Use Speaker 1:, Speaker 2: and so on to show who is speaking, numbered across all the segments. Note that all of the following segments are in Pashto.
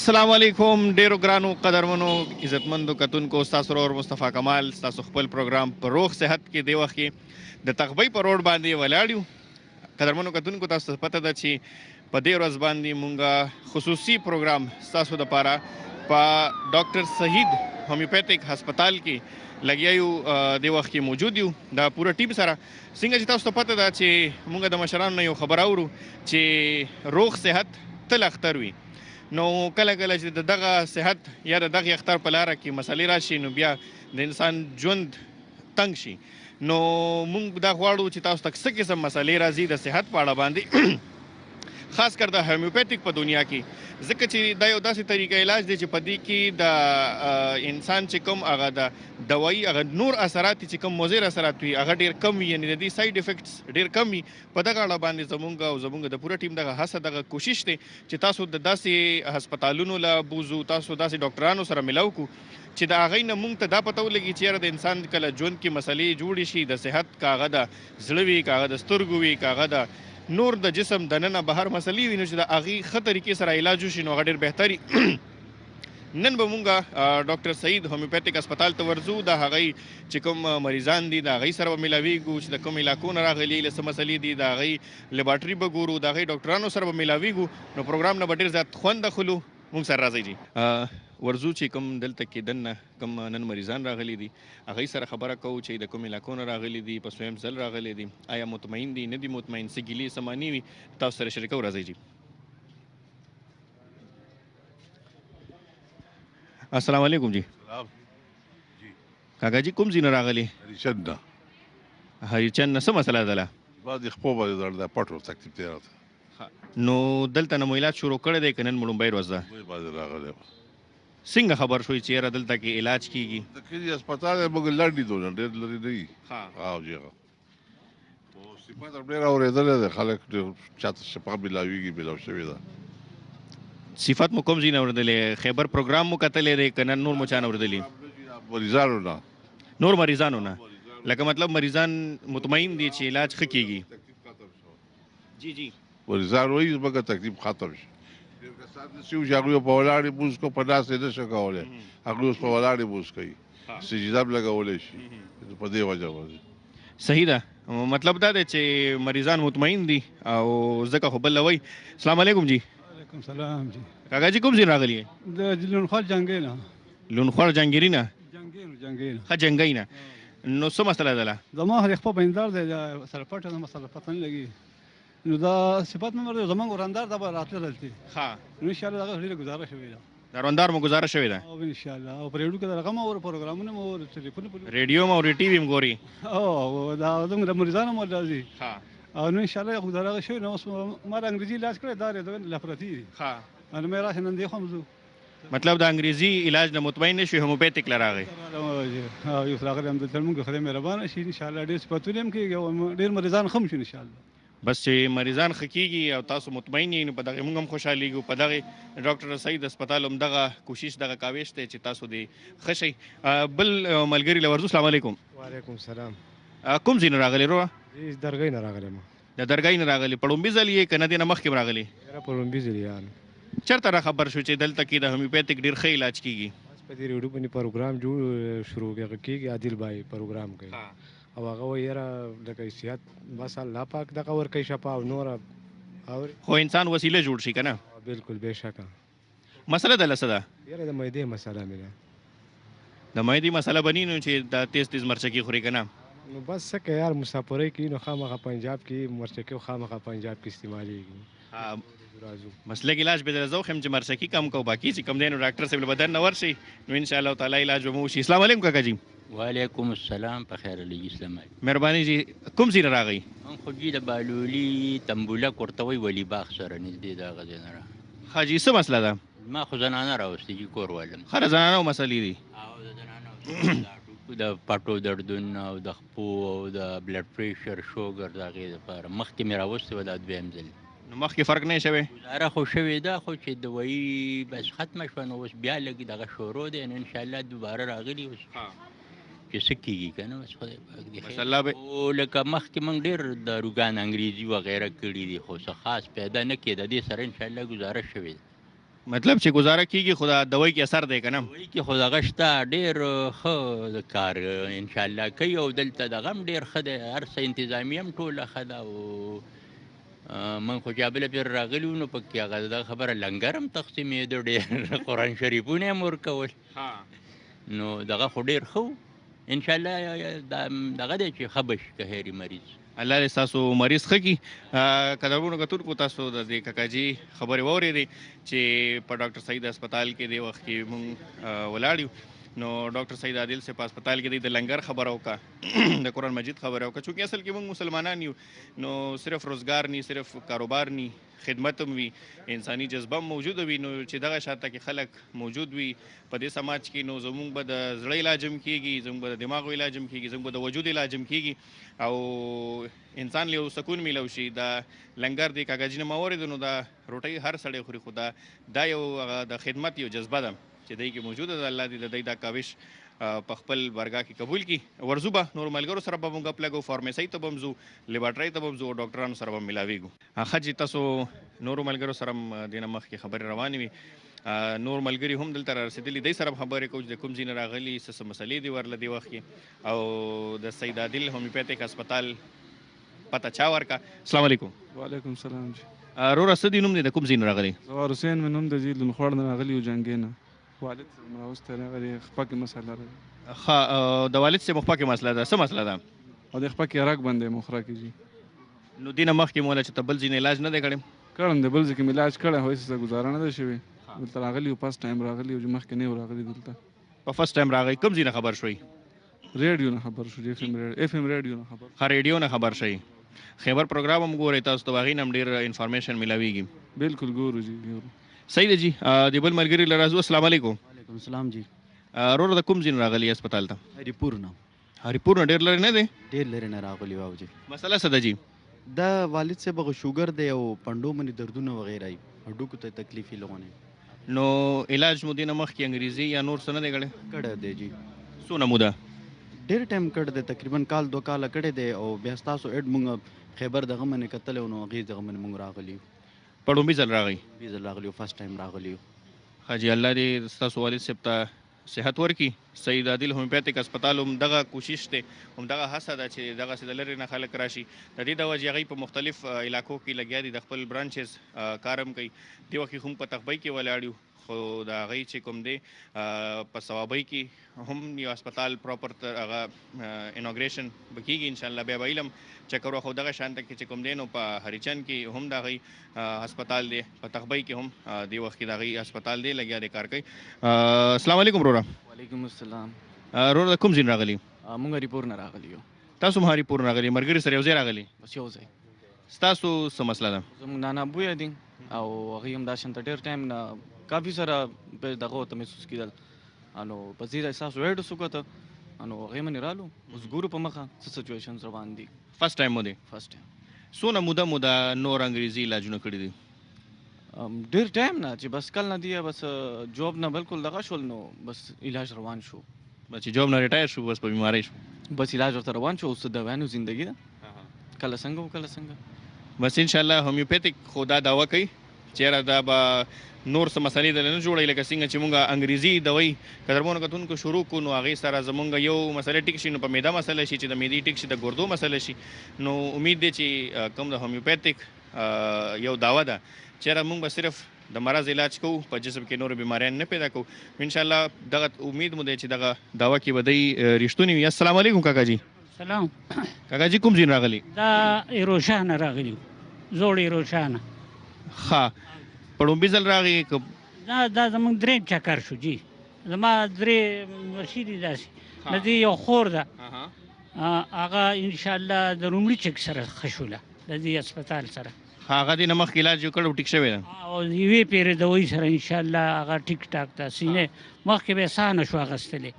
Speaker 1: السلام علیکم ډیرو ګرانو قدرمنو عزتمندو کتونکو ستاسو ورور مصطفی کمال ستاسو خپل پروګرام په روغ صحت کې دی وخت کې د تغبۍ په روډ باندې ولاړ یو قدرمنو کتونکو تاسو ته پته ده چې په دې ورځ باندې مونږ خصوصي پروګرام ستاسو دپاره په ډاکټر سهید هومیوپیتھک هسپتال کې لګیا یو دې وخت کې موجود یو د پوره ټیم سره څنګه چې تاسو ته پته ده چې مونږ د مشرانو نه یو خبر اورو چې روغ صحت تل اختر وي نو کله کله چې دغه صحت یا دغه اختر په لاره کې مسلې راشي نو بیا د انسان ژوند تنګ شي نو موږ دا غواړو چې تاسو ته څه قسم مسلې راځي د صحت په اړه باندې خاص کر د هومیوپیتھک په دنیا کې ځکه چې دا یو داسې طریقه علاج دی چې په دې کې د انسان چې کوم هغه د دوایي هغه نور اثرات چې کوم مضر اثرات وي هغه ډېر کم وي یعنې د دې سایډ افیکټس ډېر کم وي په دغه اړه باندې زمونږ د پوره ټیم دغه هڅه دغه کوشش دی چې تاسو د داسې هسپتالونو له بوزو تاسو داسې ډاکټرانو سره ملاو کو چې د هغې نه موږ ته دا پته ولګي چې یاره د انسان کله ژوند کې مسلې جوړې شي د صحت که هغه د زړه وي که هغه د سترګو وي که هغه د نور د جسم دننه بهر مسلې وي نو چې د هغې ښه طریقې سره علاج وشي نو هغه ډېر بهتري نن به مونږ ډاکټر سعید هومیوپیتھک هسپتال ته ورځو د هغې چې کوم مریضان دي د هغې سره به ملاویږو چې د کوم علاقو نه راغلي له څه مسلې دي د هغې لیبارټري به ګورو د هغې ډاکټرانو سره به ملاویږو نو پروګرام نه به ډېر زیات خوند اخلو مونږ سره راځئ جي ورځو چې کوم دلته کې دننه کوم نن مریضان راغلي دي هغې سره خبره کوو چې د کوم علاقو نه راغلي دي په سویم ځل راغلي دي آیا مطمئن دي نه دي مطمئن څه ګیلې څه معنی وي تاسو سره شریکو راځئ جي السلام علیکم جی کاکا جی کوم ځای نه راغلي
Speaker 2: هریچند نه
Speaker 1: هریچند نه څه مسله ده
Speaker 2: بعد خپل باندې درد ده پټو تکلیف دی راته
Speaker 1: نو دلته نه مو علاج شروع کړی دی که نن مو لومبۍ ورځ ده
Speaker 2: وای باندې راغلی
Speaker 1: څنګه خبر شوی چې یاره دلته کې علاج کیږي
Speaker 2: د کلي هسپتال یې موږ لنډ دي دونه ډېر لرې نه وي او جی خو صفت هم ډېر اورېدلی دی خلک ډېر چاته شفا میلاویږي میلاو شوې ده
Speaker 1: صفت مو کوم ځای نه اورېدلی خیبر پروګرام مو کتلی دی که نه نور مو چا نه اورېدلي
Speaker 2: مریضانو نه
Speaker 1: نور مریضانو نه لکه مطلب مریضان مطمئن دي چې علاج ښه کیږي جی جی
Speaker 2: مریضان وایي زموږ تکلیف ختم شي ډېر کسان داسې وو چې هغوی په ولاړې بوز کو په ناستې نه شي کولی هغوی اوس په ولاړې بوز کوي سجده هم لګولی شي په دې وجه باندې
Speaker 1: صحیح ده مطلب دا دی چې مریضان مطمئن دي او ځکه خو بل وایي السلام علیکم جی
Speaker 3: وعلیکم سلام جی
Speaker 1: کاکا جی کوم ځای راغلی
Speaker 3: د لونخوال جنګۍ نه
Speaker 1: لونخوال جنګیري نه
Speaker 3: جنګۍ نه
Speaker 1: ښه جنګۍ نه نو څه مسله ده
Speaker 3: زما خو د خپل بیندار دی سره پټه ده مسله پته نه لګي نو دا صفت نمبر دی زمونږ ورندار دا به راتله دلتې
Speaker 1: ښه
Speaker 3: نو انشاءالله دغه ډېره ګزاره شوې ده
Speaker 1: د روندار مو ګزاره شوې ده
Speaker 3: او انشاءالله او په ریډیو کې د رقم او پروګرامونه مو ټلیفون
Speaker 1: ریډیو مو او ټي وي م ګوري
Speaker 3: او دا زموږ د مریضانو مو راځي
Speaker 1: ښه
Speaker 3: او نو انشاءالله ګزاره شوې نو اوس ما د انګریزي علاج کړی دا د لفرتي دي
Speaker 1: ښه
Speaker 3: نو مې راشي نن دی خو مزو
Speaker 1: مطلب د انګریزي علاج نه مطمئن نشوي هومیوپیتھک له راغی
Speaker 3: یو راغلی هم دلته موږ خدای مهربانه شي انشاءالله ډېر صفتونه هم کېږي او ډېر مریضان ښه هم شي انشاءالله
Speaker 1: بس چې مریضان ښه کېږي او تاسو مطمئن یې نو په دغې موږ هم خوشحالېږو په دغې ډاکټر سعید هسپتال هم دغه کوشش دغه کاوش دی چې تاسو دې ښه شئ بل ملګري له ورځو السلام علیکم
Speaker 4: وعلیکم سلام
Speaker 1: کوم ځای نه راغلی روه
Speaker 4: درګۍ نه راغلی ما
Speaker 1: د درګۍ نه راغلی په لومبي ځل یې که نه دې نه مخکې م راغلی
Speaker 4: یاره په لومبي ځل یان
Speaker 1: چېرته را خبر شو چې دلته کې د هومیوپیتھک ډېر ښه علاج کېږي
Speaker 4: بس په دې ریډیو باندې پروګرام جوړ شروع کېږي عادل بھائی پروګرام کوي او هغه وایي یاره لکه صحت بس الله پاک دغه ورکوي شفا او نور اوري
Speaker 1: خو انسان وسیله جوړ شي که نه
Speaker 4: بالکل بېشکه
Speaker 1: مسله دله څه ده
Speaker 4: یاره د معدې مسله مې ده
Speaker 1: د معدې مسله بني نو چې دا تیز تیز مرچکي خوري که نه
Speaker 4: نو بس څه کوي یار مسافرۍ کوي نو خامخا پنجاب کې مرچکي خامخا پنجاب کې استعمالېږي راځو
Speaker 1: مسلک علاج به درځو خم چې مرچکي کم کو باقي چې کم دی نو ډاکټر صاحب له بدن نه ورشي نو انشاءالله تعالی علاج به مو وشي السلام علیکم کاکا جی
Speaker 5: وعلیکم السلام په خیر علیه اسلام
Speaker 1: مهرباني جی کوم ځای نه راغی
Speaker 5: هم خو جي د بالولي تنبولک ورته وایي ولي باغ سره نږدې د هغه ځای نه را
Speaker 1: حاجي څه مسله ده
Speaker 5: ما خو زنانه راوستي جي کور والم
Speaker 1: ښه د زنانو مسلې دي
Speaker 5: او د زنانو د پټو دردونه او د خپو او د بلډ پریشر شوګر د هغې دپاره مخکې مې راوستې وه دا دویم ځل
Speaker 1: نو مخکې فرق نه شوی
Speaker 5: ګزاره خو شوې ده خو چې دوایي بس ختمه شوه نو اوس بیا لږ دغه شروع دی نو انشاءالله دوباره راغلي اوس چې څه کېږي که نه بس خدای پاک دې خیر او لکه مخکې موږ ډېر داروګان انګریزي وغیره کړي دي خو څه خاص پیدا نه کېده دې سره انشاءالله ګزاره شوې ده
Speaker 1: مطلب چې گزاره کیږي خو دا دوی کې اثر دی که نه
Speaker 5: وایي کې خو دغه شته ډېر ښه کار انشاءالله کوي او دلته دغه هم ډېر ښه دی هر څه انتظامیه هم ټوله ښه ده او من خو چا بله پېر راغلي وو نو پکې هغه دغه خبره لنګر هم تقسیمېده ډېر قرآن شریفونه یې هم ورکول نو دغه خو ډېر ښه و انشاءالله دغه دی چې ښه به شي که هیري مریض
Speaker 1: الله دې ستاسو مریض ښه کړي قدرمنو کتونکو تاسو د دې کاکاجي خبرې واورېدې چې په ډاکټر سعید هسپتال کې دې وخت کې مونږ ولاړ یو نو ډاکټر سعید عادل صاحب په هسپتال کې د لنګر خبره وکړه د قرآن مجید خبره وکړه چونکې اصل کې مونږ مسلمانان یو نو صرف روزګار نی صرف کاروبار نی خدمت هم وي انساني جذبه هم موجوده وي نو چې دغه شاته کې خلک موجود وي په دې سماج کې نو زمونږ به د زړه علاج هم کېږي زمونږ به د دماغو علاج هم کېږي زمونږ به د وجود علاج هم کېږي او انسان له یو سکون میلو شي دا لنګر دی کاکاجي نه ما واورېدو نو دا روټۍ هر سړی خوري خو دا یو د خدمت یو جذبه ده چې دی کې موجوده ده الله دې د دی دا کاوش په خپل برګه کې قبول کړي ورځو به نور ملګرو سره به موږ لګو فارمیسۍ ته به هم ځو لیبارټرۍ ته به هم ځو ډاکټرانو سره به ملاویږو ښه چې تاسو نورو ملګرو سره هم دې نه مخکې خبرې روانې وي نور ملګري هم دلته رارسېدلي دی سره خبرې کوو چې د کوم ځای نه راغلي څه مسلې دي ورله دې وخت کې او د سید عادل هومیوپیتھک هسپتال پته چا ورکا السلام علیکم
Speaker 6: وعلیکم السلام جی
Speaker 1: رورا څه دی نوم دی د کوم ځای نه راغلی
Speaker 6: زوار حسین مې نوم د جی لونخوړ نه راغلی یو جنګې نه والد صاحب راوستی راغلی خپکې مسله راغلی
Speaker 1: ښه د والد صاحب خپکې مسله ده څه مسله ده
Speaker 6: او د خپکې رګ بند دی مخره کې جی
Speaker 1: نو دې نه مخکې مولا چې ته بل ځای نه علاج نه دی کړی
Speaker 6: کړم د بل ځای کې مې علاج کړی خو هېڅ ګزاره نه ده شوې دلته راغلی یو فسټ ټایم راغلی یو چې مخکې نه و راغلی دلته
Speaker 1: په فرست ټایم راغی کوم ځای نه خبر شوي
Speaker 6: ریډیو نه خبر شو اف ام ریډیو نه خبر
Speaker 1: ښه ریډیو نه خبر شئ خیبر پروګرام هم ګورئ تاسو ته هغې نه هم ډېر انفارمیشن میلاویږي
Speaker 6: بالکل ګورو جی ګورو
Speaker 1: صحیح ده جی د بل ملګري له راځو السلام علیکم
Speaker 7: وعلیکم السلام جی
Speaker 1: رور د کوم ځای نه راغلی هسپتال ته
Speaker 7: هریپور نه
Speaker 1: هریپور نه ډېر لرې نه دی
Speaker 7: ډېر لرې نه راغلی واو جی
Speaker 1: مسله څه ده جی
Speaker 7: دا والد صاحب هغه شوګر دی او پنډو منې دردونه وغیره یې هډوکو ته تکلیف یې لغونې
Speaker 1: نو علاج مو دې نه مخکې انګریزي یا نور څه نه دی کړی
Speaker 7: کړی دی جی
Speaker 1: څونه موده
Speaker 7: ډېر ټایم کړی دی تقریبا کال 2 کاله کړی دی او بیا ستاسو ایډ مونږ خیبر دغه منې کتلی نو هغې دغه منې مونږ راغلي یو
Speaker 1: په ړومبي ځل راغی
Speaker 7: بې ځل راغلي یو فسټ ټایم راغلي یو
Speaker 1: ښه جي الله دې ستاسو والد صاحب ته صحت ورکړي سید عادل هومیوپیتھک هسپتال هم دغه کوشش دی هم دغه هڅه ده چې دغسې د لرې نه خلک راشي د دې د وجې هغوی په مختلف علاقو کې لګیا دي د خپل برانچز کار هم کوي دې وخت کې هم په تخبۍ کې ولاړ یو خو د هغوی چې کوم دی په ثوابۍ کې هم یو هسپتال پراپر هغه انوګریشن به کېږي انشاءالله بیا به علم چکر خو دغه شانته کې چې کوم دی نو په هریچند کې هم د هغوی هسپتال دی په تخبۍ کې هم دې وخت کې د هغوی هسپتال دی لګیا دی کار کوي السلام علیکم وروره
Speaker 8: وعلیکم السلام
Speaker 1: وروره د کوم ځای نه راغلي
Speaker 8: مونږ هریپور نه راغلي یو
Speaker 1: تاسو هم هریپور نه راغلي ملګري سره یو ځای راغلي
Speaker 8: بس یو ځای
Speaker 1: ستاسو څه مسله ده
Speaker 8: زموږ نانا بویه دي او هغوی هم دا شانته ډېر ټایم نه کافي سره په دغه ورته محسوس کېدل نو په ځای ستاسو ایډس وکړه نو هغې منې رالو اوس ګورو په مخه څه سچویشنز روان دي
Speaker 1: فرست ټایم مو دی
Speaker 8: فرسټ ټایم
Speaker 1: څونه موده نور انګریزي علاجونه کړي دي
Speaker 8: ډېر ټایم نه چې بس کل نه دی بس جاب نه بالکل دغه شول نو بس علاج روان شو
Speaker 1: بس چې جاب نه ریټایر شو بس په بیمارۍ شو
Speaker 8: بس علاج ورته روان شو اوس د دویانو زندگی ده کله څنګه و کله څنګه
Speaker 1: بس انشاءالله هومیوپیتھک خو دا دعوه کوي چېرې دا به نور څه مسلې دله نه جوړوي لکه څنګه چې مونږ انګریزي دوی قدرمنو کتونکو شروع کړو نو هغې سره زمونږ یو مسله ټیک شي نو په معده مسله شي چې د معدې ټیک شي د ګردو مسله شي نو امید دی چې کوم د هومیوپیتھک یو دعوه ده چېرې مونږ به صرف د مرض علاج کوو په جسم کې نور بیماریان نه پیدا کوو انشاءالله دغه امید مو دی چې دغه دعوه کې به دی رښتونې وي السلام علیکم کاکاجي
Speaker 9: سلام
Speaker 1: کاکاجي کوم ځای راغلي
Speaker 9: دا ایروشانه راغلی زوړ ایروشانه
Speaker 1: ښه په ړومبي ځل راغی
Speaker 9: دا زموږ درېیم چکر شو جی زما درې ورشي دي داسې د دې یو خور ده هغه انشاءالله د لومړي چک سره ښه شوله د دې هسپتال سره
Speaker 1: هغه دې نه مخکې علاج وکړ او ټیک شوی ده
Speaker 9: او یوې پیرې دوی سره انشاءالله هغه ټیک ټاک ده سینې مخکې به ساه نه شو اخیستلې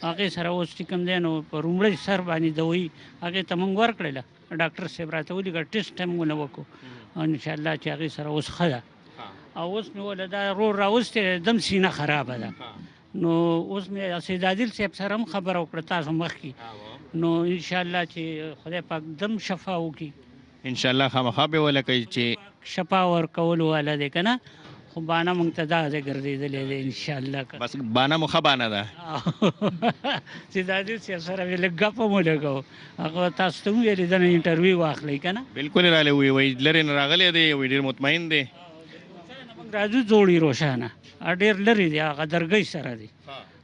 Speaker 9: هغې سره اوس چې کوم دی نو په لومړي سر باندې دوی هغې ته موږ ورکړله ډاکټر صاحب راته ولیکل ټیسټ هم ونه وکړو انشاءالله چې هغې سره اوس ښه ده او اوس مې وله دا رور راوستی دم سینه خرابه ده نو اوس مې سید عادل صاحب سره هم خبره وکړه تاسو مخکې نو انشاءالله چې خدای پاک دم شفا وکړي
Speaker 1: انشاءالله خامخا به ولکه چې
Speaker 9: شفا ورکولو والا دی که نه خو بانه موږ ته دا ځای ګرځېدلی دی انشاءالله که
Speaker 1: بس بانه مو ښه بانه ده
Speaker 9: چې دا دې صاحب سره مې لږ ګپه مو لګو هغه تاسو ته وویلې د نه انټرویو واخلئ که نه
Speaker 1: بالکل یې رالی وایي لرې نه راغلی دی وایي ډېر مطمئن دی
Speaker 9: موږ راځو زوړي روښانه ډېر لرې دی هغه درګۍ سره دی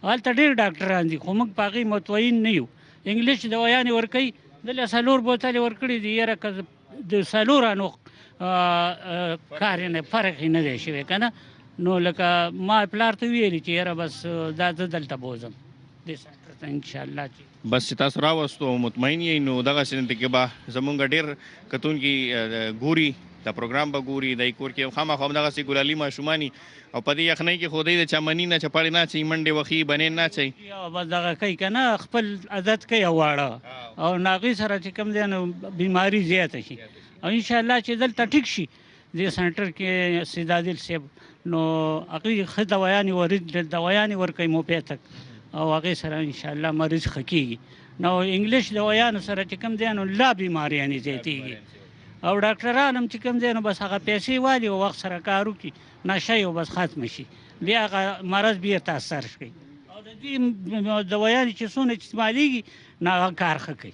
Speaker 9: هلته ډېر ډاکټران دي خو موږ په هغې مطمئن نه یو انګلیش دوايانې ورکوي دلته 4 بوتلې ورکړي دي یاره که د 4 کار یې نه فرق یې نه دی شوی که نه نو لکه ما پلار ته ویلي چې یاره بس دا زه دلته بوځم دې سنټر ته انشاءالله چې
Speaker 1: بس چې تاسو راوستو مطمئن یې نو دغسې کې به زمونږ ډېر کتونکي ګوري دا پروګرام به ګوري دی کور کې خامخا همدغسې ګلالي ماشومانې او په دې یخنۍ کې خو دی د چمني نه چپاړې نه اچوي منډې وښي بنې نه اچوي
Speaker 9: بس دغه کوي که نه خپل عادت کوي واړه او د هغې سره چې کوم دی نو بیماري زیاته شي او انشاءالله چې دلته ټیک شي دې سنټر کې سید عادل صاحب نو هغوی ښه دوايانې ورکوي موپیتک او هغې سره انشاءالله مریض ښه کېږي نو انګلیش دوايانو سره چې کوم دی نو لا بیماریانې زیاتېږي او ډاکټران هم چې کوم دی نو بس هغه پیسې والي او وخت سره کار وکړي نشه یې بس ختمه شي بیا هغه مرض بیرته اثر شي او د دې دوايانې چې څونه استعمالېږي نو هغه کار ښه کوي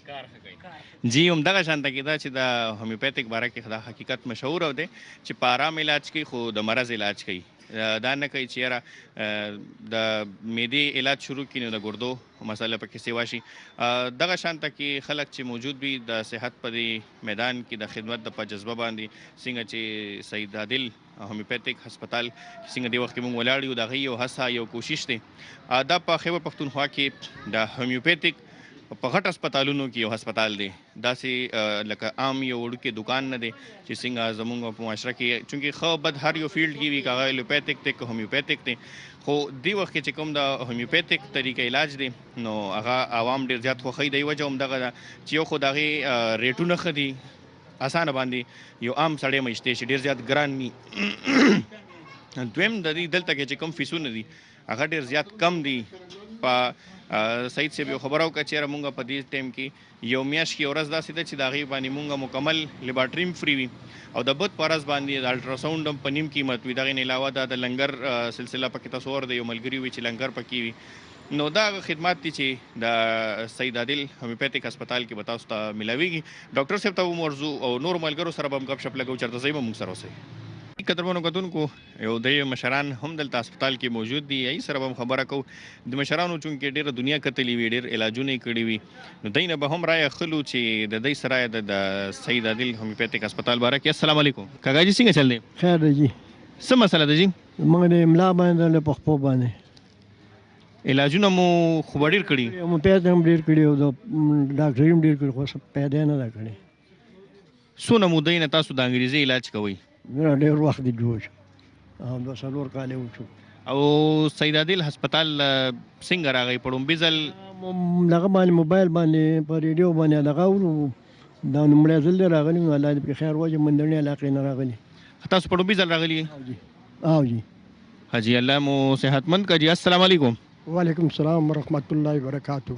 Speaker 1: جی همدغه شانته کې دا چې د هومیوپیتیک باره کې دا حقیقت مشهور دی چې په آرام علاج کوي خو د مرض علاج کوي دا نه کوي چې یاره د معدې علاج شروع کړي نو د ګردو مسله پکې سیوا شي دغه شانته کې خلک چې موجود وي د صحت په دې میدان کې د خدمت د په جذبه باندې څنګه چې سید عادل هومیوپیتیک هسپتال څنګه دې وخت کې موږ ولاړ یو د هغې یو هڅه یو کوشش دی دا په خیبر پښتونخوا کې د هومیوپیتیک په غټ هسپتالونو کې یو هسپتال دی داسې لکه عام یو وړوکی دکان نه دی چې څنګه زموږ په معاشره کې چونکې ښه بد هر یو فیلډ کې وي که هغه ایلوپیتیک دی که هومیوپیتیک دی خو دې وخت کې چې کوم د هومیوپیتیک طریقه علاج دی نو هغه عوام ډېر زیات خوښوي د وجه همدغه ده چې یو خو د هغې ریټونه ښه دي اسانه باندې یو عام سړی میشتی شي ډېر زیات ګران ني دویم د دې دلته کې چې کوم فیسونه دي هغه ډېر زیات کم دي په سعید صاحب یو خبره وکړه چې مونږ په دې ټایم کې یو میاشت کې ورځ داسې ده چې د هغې باندې مونږ مکمل لیبارټري هم فري وي او د بد په ورځ باندې د الټراساونډ هم په نیم قیمت وي دغې نه علاوه د لنګر سلسله پکې تاسو ور د یو ملګري وي چې لنګر پکې وي نو دا خدمات دي چې د سید عادل هومیوپیتیک هسپتال کې به تاسو ته ملاویږي ډاکټر صاحب ته به موضوع او نور ملګرو سره به هم ګپ شپ لګو چېرته ځئ به مونږ سره اوسئ قدرمنو کتونکو یو د مشران هم دلته هسپتال کې موجود دي یې سره به هم خبره کوو د مشرانو چونکې ډېره دنیا کتلي وي ډېر علاجونه یې کړي وي نو دوی نه به هم رایه اخلو چې د دوی سره د سید عادل هومیوپیتیک هسپتال باره کې السلام علیکم کاکا جي څنګه چل دی
Speaker 10: خیر دی جی
Speaker 1: څه مسله ده جي
Speaker 10: موږ د املا باندې له پخپو باندې
Speaker 1: علاجونه مو خو ډېر کړي
Speaker 10: مو پیدا هم ډېر کړي او د ډاکټري هم ډېر کړي خو پیدا نه ده کړې
Speaker 1: څونه مودې نه تاسو د انګریزي علاج کوئ
Speaker 10: ډېر وخت دی جوړ او 2 کال وشو
Speaker 1: او سید عادل هسپتال څنګه راغی په لومبي ځل
Speaker 10: دغه باندې موبایل باندې په ریډیو باندې لغاو دا لومړی ځل دی راغلی نو الله دې په خیر وجه مندړني علاقې نه راغلي
Speaker 1: تاسو په لومبي ځل راغلي
Speaker 10: او جی
Speaker 1: حاجي الله مو صحتمند کړي السلام علیکم
Speaker 10: وعلیکم السلام ورحمت الله وبرکاتو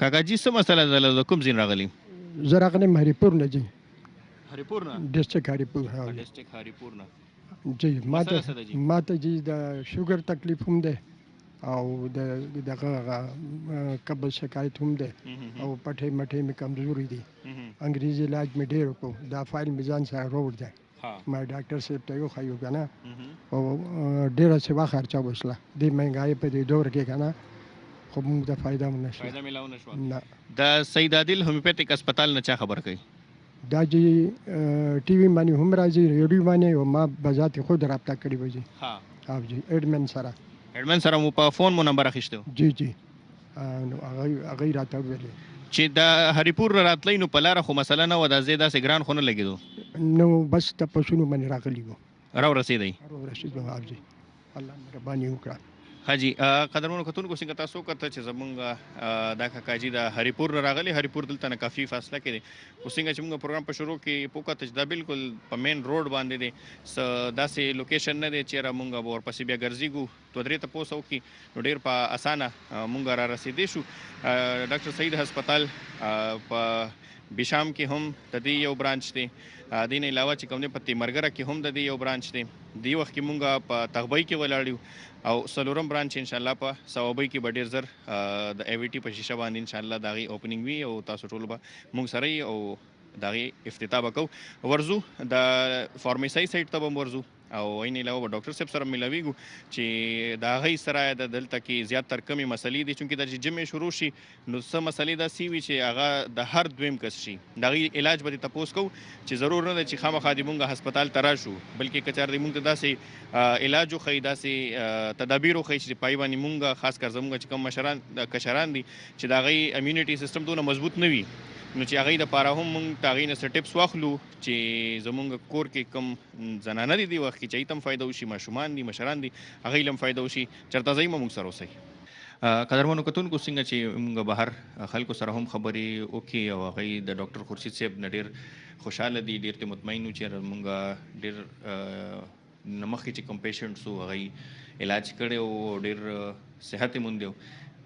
Speaker 1: کاکا جي څه مسله ده د کوم ځای راغلي
Speaker 10: زه راغلم هریپور نه جی
Speaker 1: هریپور نه
Speaker 10: ډسټرک هریپور ها
Speaker 1: ډسټرک هریپور نه
Speaker 10: جی ماته جی د شوګر تکلیف هم ده او دغه قبض شکایت هم ده او پټې مټې مې کمزوري دي انګریزي علاج مې ډېر وکړو دا فایل مې ځان سره راوړ دی ما ډاکټر صاحب ته یو خایو کنه او ډېره سیوا خرچه وشله د مهنګای په دې دور کې کنه خو موږ ته فایده هم نشوه
Speaker 1: فایده ملاو نشوه نه د سید عادل هومیوپیتیک هسپتال نه چا خبر کوي
Speaker 10: دا جی ټي وي باندې هم راځي ریډیو باندې او ما بذات خود رابطه کړې و جی ها جی اډمن سره
Speaker 1: مو په فون مو نمبر اخیسته
Speaker 10: جی جی نو هغه راته ویلې
Speaker 1: چې د هریپور راتلی نو په لاره خو مسله نه و دا زه داسې ګران خو نه لګېدو
Speaker 10: نو بس تاسو نو باندې راغلی وو
Speaker 1: رسېدی
Speaker 10: ها جی الله مهرباني وکړه
Speaker 1: حاجی قدرمنو کتونکو څنګه تاسو کته چې زمونږ دا کاکاجي د هریپور راغلی هریپور دلته نه کافي فاصله کې دی خو څنګه چې موږ پروګرام په شروع کې پوکته چې دا بالکل په مین روډ باندې دی داسې لوکیشن نه دی چې موږ به ورپسې بیا ګرځېږو 2-3 تپوس وکړي نو ډېر په اسانه موږ را رسېدی شو ډاکټر سعید هسپتال په بیشام کې هم د دې یو برانچ دی دین علاوه چې کوم دی په تیمرګره کې هم د دې یو برانچ دی. دی وخت کې مونږ په تغبۍ کې ولاړ یو او څلورم برانچ ان شاء الله په ثوابۍ کې به ډېر زر د ایویټي په شیشه باندې ان شاء الله د هغې اوپننګ وي او تاسو ټول به مونږ سره یې او د هغې افتتاح به کوو. ورځو د فارمیسۍ سایډ ته به هم ورځو او عین علاوه به ډاکټر صاحب سره ملاویږو چې د هغې سره د دلته کې زیاتر کمې مسلې دي چونکې دا چې جمع شروع شي نو څه مسلې داسې وي چې هغه د هر دویم کس شي د هغې علاج به دې تپوس کوو چې ضرور نه ده چې خامخا دې مونږ هسپتال ته راشو بلکې که چېرې مونږ ته داسې علاج وښیي داسې تدابیر وښیي چې پای باندې مونږ خاص کر زمونږ چې کوم کشران دي چې د هغې امیونټي سیسټم دونه مضبوط نه وي نو چې هغې دپاره هم مونږ د هغې نه څه ټپس واخلو چې زمونږ کور کې کوم زنانه دي دې وخت کې چې هغې ته هم فایده وشي ماشومان دي مشران دي هغې له هم فایده وشي چېرته ځئ مونږ سره اوسئ. قدرمنو کتونکو څنګه چې مونږ بهر خلکو سره هم خبرې وکړي او هغوی د ډاکټر خورشید صاحب نه ډېر خوشحاله دي ډېر ترې مطمئن وو چې مونږ ډېر نه مخکې چې کوم پیشنټس وو هغوی علاج کړی او ډېر صحت یې موندی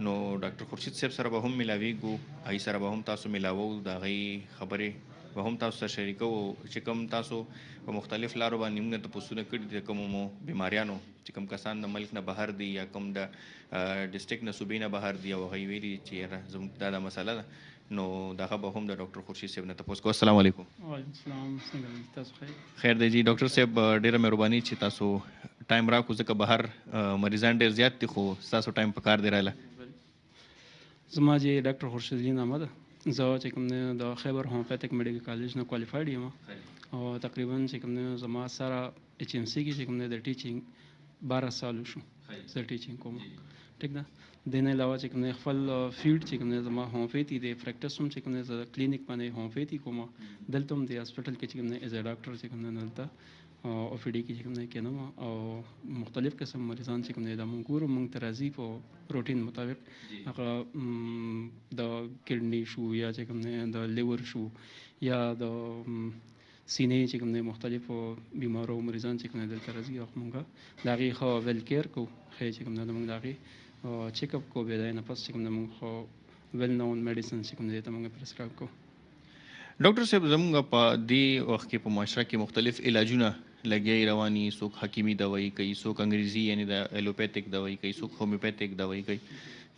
Speaker 1: نو ډاکټر خورشید صاحب سره به هم ملاویږو هغوی سره به هم تاسو ملاوو د هغوی خبرې به هم تاسو سره شریکو چې کوم تاسو په مختلف لارو باندې موږ نه تپوسونه کړي دي د کومو مو بیماریانو چې کوم کسان د ملک نه بهر دي یا کوم د ډسټرکټ نه صوبې نه بهر دي او هغوی ویلي چې زموږ دا مسله ده نو دغه به هم د ډاکټر خورشید صاحب نه تپوس کوو. السلام علیکم.
Speaker 11: وعلیکم السلام. څنګه تاسو خیر؟
Speaker 1: خیر دی جی. ډاکټر صاحب ډېره مهرباني چې تاسو ټایم راکړو ځکه بهر مریضان ډېر زیات دي خو ستاسو ټایم په کار دی راله.
Speaker 11: زما چې ډاکټر خورشید علي نامه ده زه چې کوم دی د خیبر هومیوپیتھک میډیکل کالج نه کوالیفاید یم او تقریبا چې کوم دی زما سره ایچ ایم سی کې چې کوم دی د ټیچینګ 12 سال وشو زه ټیچینګ کوم ټیک ده. د نه علاوه چې کوم دی خپل فیلډ چې کوم دی زما هومیوپیتھی دی پریکټس هم چې کوم دی زه کلینیک باندې هومیوپیتھی کوم دلته هم دی هاسپټل کې چې کوم دی ایز ا ډاکټر چې کوم دی دلته او پی ډي کې چې کوم دی کینم او مختلف قسم مریضان چې کوم دی دا مونږ ګورو مونږ ته راځي په روټین مطابق هغه د کډني شو یا چې کوم دی د لیور شو یا د سینې چې کوم دی مختلفو بیمارو مریضان چې کوم دی دلته راځي او مونږ د هغې ښه ویل کیر کوو ښه چې کوم دی مونږ د هغې چیک اپ کوو بیا د نه پس چې کوم دی مونږ خو ویل نون میډیسن چې کوم دی ته مونږ پرسکرایب کوو.
Speaker 1: ډاکټر صاحب زموږ په دې وخت کې په معاشره کې مختلف علاجونه لګیای رواني څوک حکیمي دوايي کوي څوک انګریزي یعنی د ایلوپیتھک دوايي کوي څوک هومیوپیتھک دوايي کوي.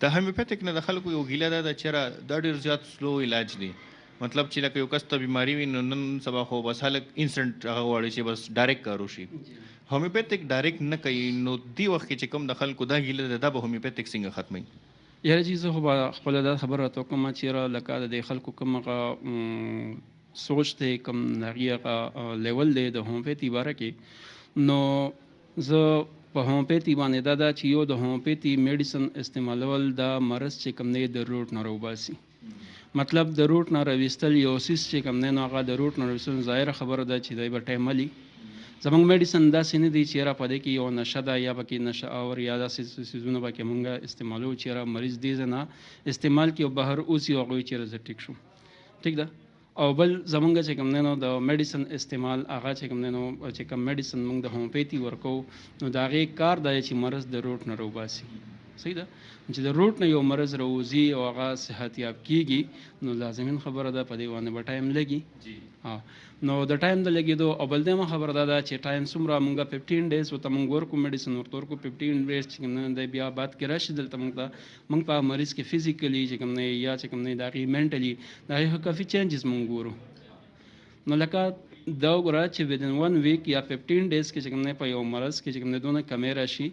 Speaker 1: د هومیوپیتھک نه د خلکو یو ګیله ده چې دا ډېر زیات سلو علاج دی مطلب چې لکه یو کس ته بیماري وي نو نن سبا خو بس هلک انسټنټ هغه غواړي چې بس ډایرکټ کار وشي. هومیوپیتھک ډایرکټ نه کوي نو دې وخت کې چې کوم د خلکو دا ګیله ده دا به هومیوپیتھک څنګه ختموي؟
Speaker 11: یاره چې زه خو به خپله دا خبره راته وکړم چېرې لکه د دې خلکو کوم هغه سوچ دی کوم هغې هغه لیول دی د هومیوپیتھی باره کې نو زه په هومیوپیتھی باندې دا ده چې یو د هومیوپیتھی میډیسن استعمالول دا مرض چې کوم دی د روټ نه راوباسي مطلب د روټ نه راویستل یو سیس چې کوم دی نو هغه د روټ نه راویستل ظاهره خبره ده چې دی به ټایم هلي زموږ میډیسن داسې نه دی چې را په دې کې یو نشه ده یا پکې نشه اور یا داسې څیزونه به کې مونږ استعمالو چې را مریض دې ځای نه استعمال کړي او بهر اوسي او هغوی چېرې زه ټیک شو ټیک ده. او بل زمونږ چې کوم دی نو د میډیسن استعمال هغه چې کوم دی نو چې کوم میډیسن مونږ د هومیوپیتھی ورکوو نو د هغې کار دا چې مرض د روټ نه راوباسي صحیح ده چې د روټ نه یو مرض راوځي او هغه صحت یاب کېږي نو لازمین خبره ده په دې باندې به ټایم لګي نو د ټایم د لګېدو او بل دیمه خبره دا ده چې ټایم څومره مونږ 15 ډیز ورته مونږ ورکو میډیسن ورته ورکو 15 ډیز چې کوم دی بیا بعد کې راشي دلته مونږ په مریض کې فزیکلی چې کوم دی یا چې کوم دی د هغې مینټلي د هغې کافي چینجز مونږ ګورو نو لکه دا وګوره چې ودن 1 ویک یا 15 ډیز کې چې کوم دی په یو مرض کې چې کوم دی دونه کمی راشي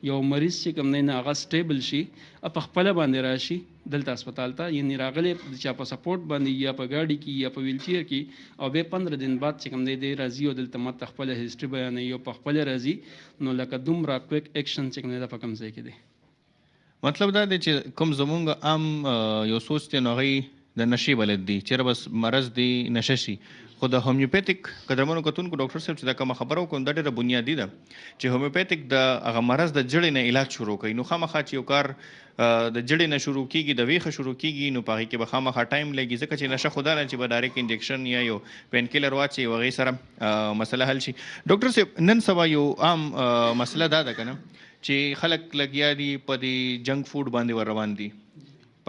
Speaker 11: یو مریض چې کوم دی نه هغه سټیبل شي په خپله باندې راشي دلته هسپتال ته یعنې راغلی چا په سپورټ باندې یا په ګاډي کې یا په ویل چیر کې او بیا 15 دن بعد چې کوم دی دی راځي او دلته ماته خپله هسټري بیانوي او په خپله راځي نو لکه دومره کویک ایکشن چې کوم دی دا په کوم ځای کې دی
Speaker 1: مطلب دا دی چې کوم زمونږ عام یو سوچ دی نو هغوی د نشې بلد دي چېرې بس مرض دی نشه شي خو د هومیوپیتھک قدرمنو کتونکو ډاکټر صاحب چې دا کومه خبره وکړم دا ډېره بنیادي ده چې هومیوپیتھک د هغه مرض د جړې نه علاج شروع کوي نو خامخا چې یو کار د جړې نه شروع کېږي د ویښه شروع کېږي نو په هغې کې به خامخا ټایم لګي ځکه چې نشه خو دا نه چې به ډایرکټ انجکشن یا یو پین کیلر واچي او هغې سره مسله حل شي. ډاکټر صاحب نن سبا یو عام مسله دا ده که نه چې خلک لګیا دي په دې جنک فوډ باندې ور روان دي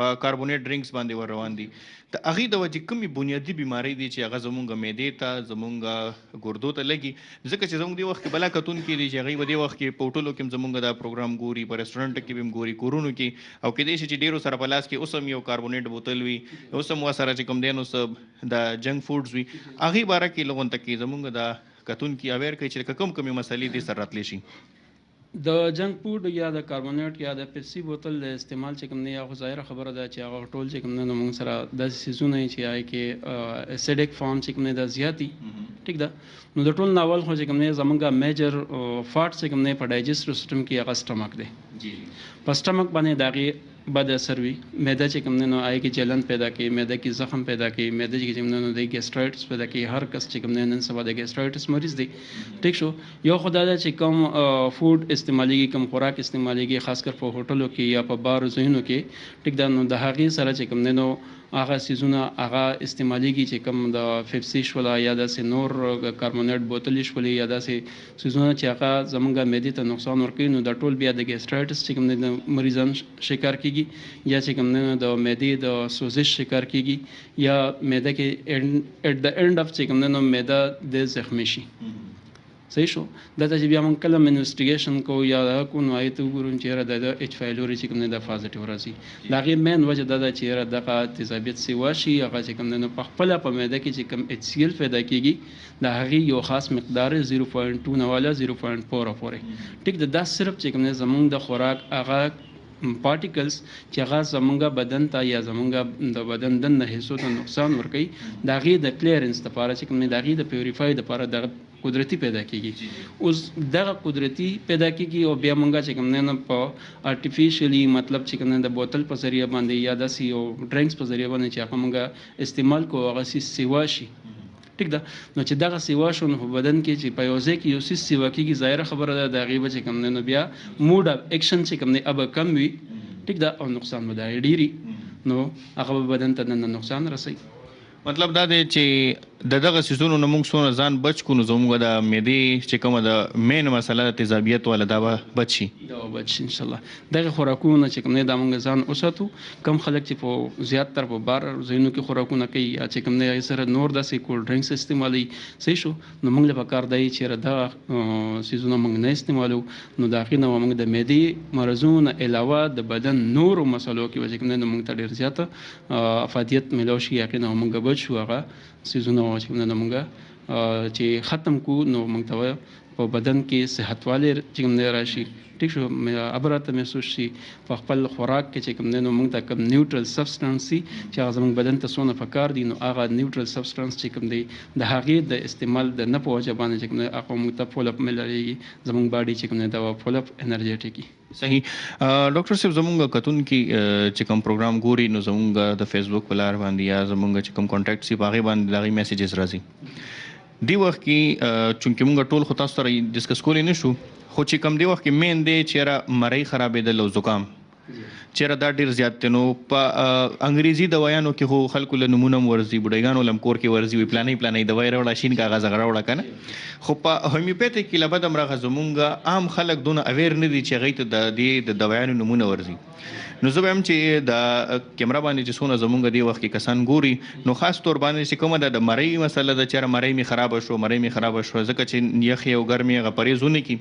Speaker 1: په کاربونیټ ډرینکس باندې ور روان دي د هغې د وجې کومې بنیادي بیمارۍ دي چې هغه زمونږ معدې ته زمونږ ګردو ته لګي ځکه چې زمونږ دې وخت کې بلا کتونکي دي چې هغوی به دې وخت کې په هوټلو کې هم زمونږ دا پروګرام ګوري په رسټورنټ کې به هم ګوري کورونو کې او کیدای شي چې ډېرو سره په لاس کې اوس هم یو کاربونیټ بوتل وي اوس هم ورسره چې کوم دی نو څه د جنک فوډز وي هغې باره کې لغونته کې زمونږ د کتونکي اویر کوي چې کوم کومې مسلې دې سره راتلی شي
Speaker 11: د جنک فوډ یا د کاربونیټ یا د پیپسي بوتل د استعمال چې کوم دی هغه ظاهره خبره ده چې هغه ټول چې کوم دی نو موږ سره داسې څیزونه چې هغې کې اسیډک فارم چې کوم دی دا زیات دي ټیک ده نو د ټول ناول خو چې کوم دی زمونږ میجر فاټ چې کوم دی په ډایجسټیو سیسټم کې هغه سټمک دی په سټمک باندې د هغې بد اثر وي معده چې کوم دی نو هغې کې جلن پیدا کوي معده کې زخم پیدا کوي معده چې کوم دی نو د ګیسټرایټس پیدا کوي هر کس چې کوم دی نن سبا د ګیسټرایټس مریض دی ټیک شو یو خو دا ده چې کوم فوډ استعمالیږي کوم خوراک استعمالیږي خاص کر په هوټلو کې یا په بار ځایونو کې ټیک ده نو د هغې سره چې کوم دی نو هغه سیزونه هغه استعمالیږي چې کوم د پیپسي شوله یا داسې نور کاربونیټ بوتلې شولې یا داسې سیزونه چې هغه زمونږ معدې ته نقصان ورکوي نو دا ټول بیا د ګیسټرایټس چې کوم دی د مریضان شکار کیږي یا چې کوم دی د معدې د سوزش شکار کیږي یا معده کې ایٹ د اینډ اف چې کوم دی نو معده د زخمی شي صحیح شو دا چې بیا موږ کله انویسټیګیشن کوو یا کو نو آی ته وګورو چې یاره د ایچ فایلوري چې کوم دی دا پازیټیو راځي د هغې مین وجه دا ده چې یاره دغه تیزابیت سیوا شي هغه چې کوم دی نو په خپله په معده کې چې کوم ایچ سی ایل پیدا کیږي د هغې یو خاص مقدار 0.2 نه والا 0.4 پورې ټیک ده دا صرف چې کوم دی زمونږ د خوراک هغه پارټیکلز چې هغه زمونږ بدن ته یا زمونږ د بدن دننه حصو ته نقصان ورکوي د هغې د کلیرنس دپاره چې کوم دی د هغې د پیوریفای دپاره دغه قدرتی پیدا کیږي اوس دغه قدرتی پیدا کیږي او بیا مونږه چې کوم نه په آرټیفیشلی مطلب چې کوم د بوتل په ذریعہ باندې یا داسې یو ډرینکس په ذریعہ باندې چې هغه مونږه استعمال کوو هغه سیوا شي ټیک ده نو چې دغه سیوا شو نو په بدن کې چې په یو ځای کې یو څیز سیوا کیږي ظاهره خبره ده د هغې به چې کوم نو بیا موډ اف ایکشن چې کوم دی اب کم وي ټیک ده او نقصان به د هغې ډېري نو هغه به بدن ته دننه نقصان رسوي
Speaker 1: مطلب دا دی چې دغه سیزونو نه موږ څونه ځان بچ کړو نو زموږ د معدې چې کومه د مین مسله د تیزابیت والا دا به بچ شي
Speaker 11: دا به بچ شي انشاءالله دغه خوراکونه چې کوم دی دا موږ ځان وساتو کم خلک چې په زیات تر په بار ځایونو کې خوراکونه کوي یا چې کوم دی هغې سره نور داسې کولډ ډرینکس استعمالوي صحیح شو نو موږ له پکار دی چې دغه سیزونه موږ نه استعمالو نو د هغې نه به موږ د معدې مرضونو نه علاوه د بدن نورو مسلو کې به چې کوم دی نو موږ ته ډېر زیاته افادیت میلاو شي هغې نه به موږ بچ شو هغه سیزونه چې کوم دی نو موږ چې ختم کړو نو موږ ته په بدن کې صحت والے چې کوم دی راشي ټیک شو ابراته محسوس شي په خپل خوراک کې چې کوم دی نو موږ ته کوم نیوټرل سبسټانس سي چې هغه زموږ بدن ته څونه پکار دي نو هغه نیوټرل سبسټانس چې کوم دی د هغې د استعمال د نه په وجه باندې چې کوم دی هغه موږ ته فول اپ ملایږي زموږ باډي چې کوم دی دا فول اپ انرژیټیک
Speaker 1: صحیح ډاکټر صاحب زمونږ کتونکي چې کوم پروګرام ګوري نو زمونږ د فیسبوک په لار باندې یا زمونږ چې کوم کانټیکټ سي په هغې باندې د هغې میسیجز راځي دی وخت کې چونکې مونږ ټول خو تاسو سره ډسکس کولی نه شو خو چې کوم دی وخت کې مین دی چې یاره مرۍ خرابېدل او زکام چېرې دا ډېر زیات دی نو په انګریزي دوايانو کې خو خلکو له نمونه هم ورځي بوډایګانو له هم کور کې ورځي وي پلانۍ دوايي راوړه شین کاغذ هغه راوړه که نه خو په هومیوپیتیک کې له بده مرغه زمونږ عام خلک دونه اویر نه دي چې هغوی ته د دې د دوايانو نمونه ورځي نو زه به هم چې د کیمرا باندې چې څونه زمونږ دې وخت کې کسان ګوري نو خاص طور باندې چې کومه ده د مرۍ مسله ده چېرې مرۍ مې خرابه شوه ځکه چې یخې او ګرمې هغه پرهیز ونه کړي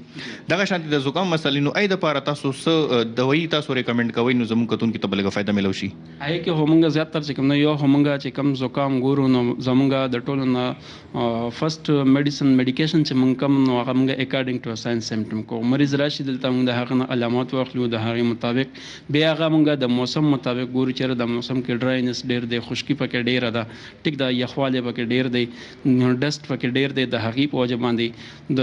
Speaker 1: دغه شانتې د زکام مسلې نو ای دپاره تاسو څه دوایي تاسو ریکمنډ کوئ نو زموږ کتونکي ته به لږه فایده میلو شي
Speaker 11: هغې کې خو موږ زیاتره چې کوم نه یو خو موږ چې کوم زکام ګورو نو زموږ د ټولو نه فرست میډیکیشن چې موږ کوم نو هغه موږ اکارډنګ ټو ساینس سیمټم کوو مریض راشي دلته موږ د هغه نه علامات واخلو د هغې مطابق بیا هغه موږ د موسم مطابق ګورو چې د موسم کې ډراینس ډېر دی خشکي پکې ډېره ده ټیک ده یخوالی پکې ډېر دی ډسټ پکې ډېر دی د هغې په وجه باندې د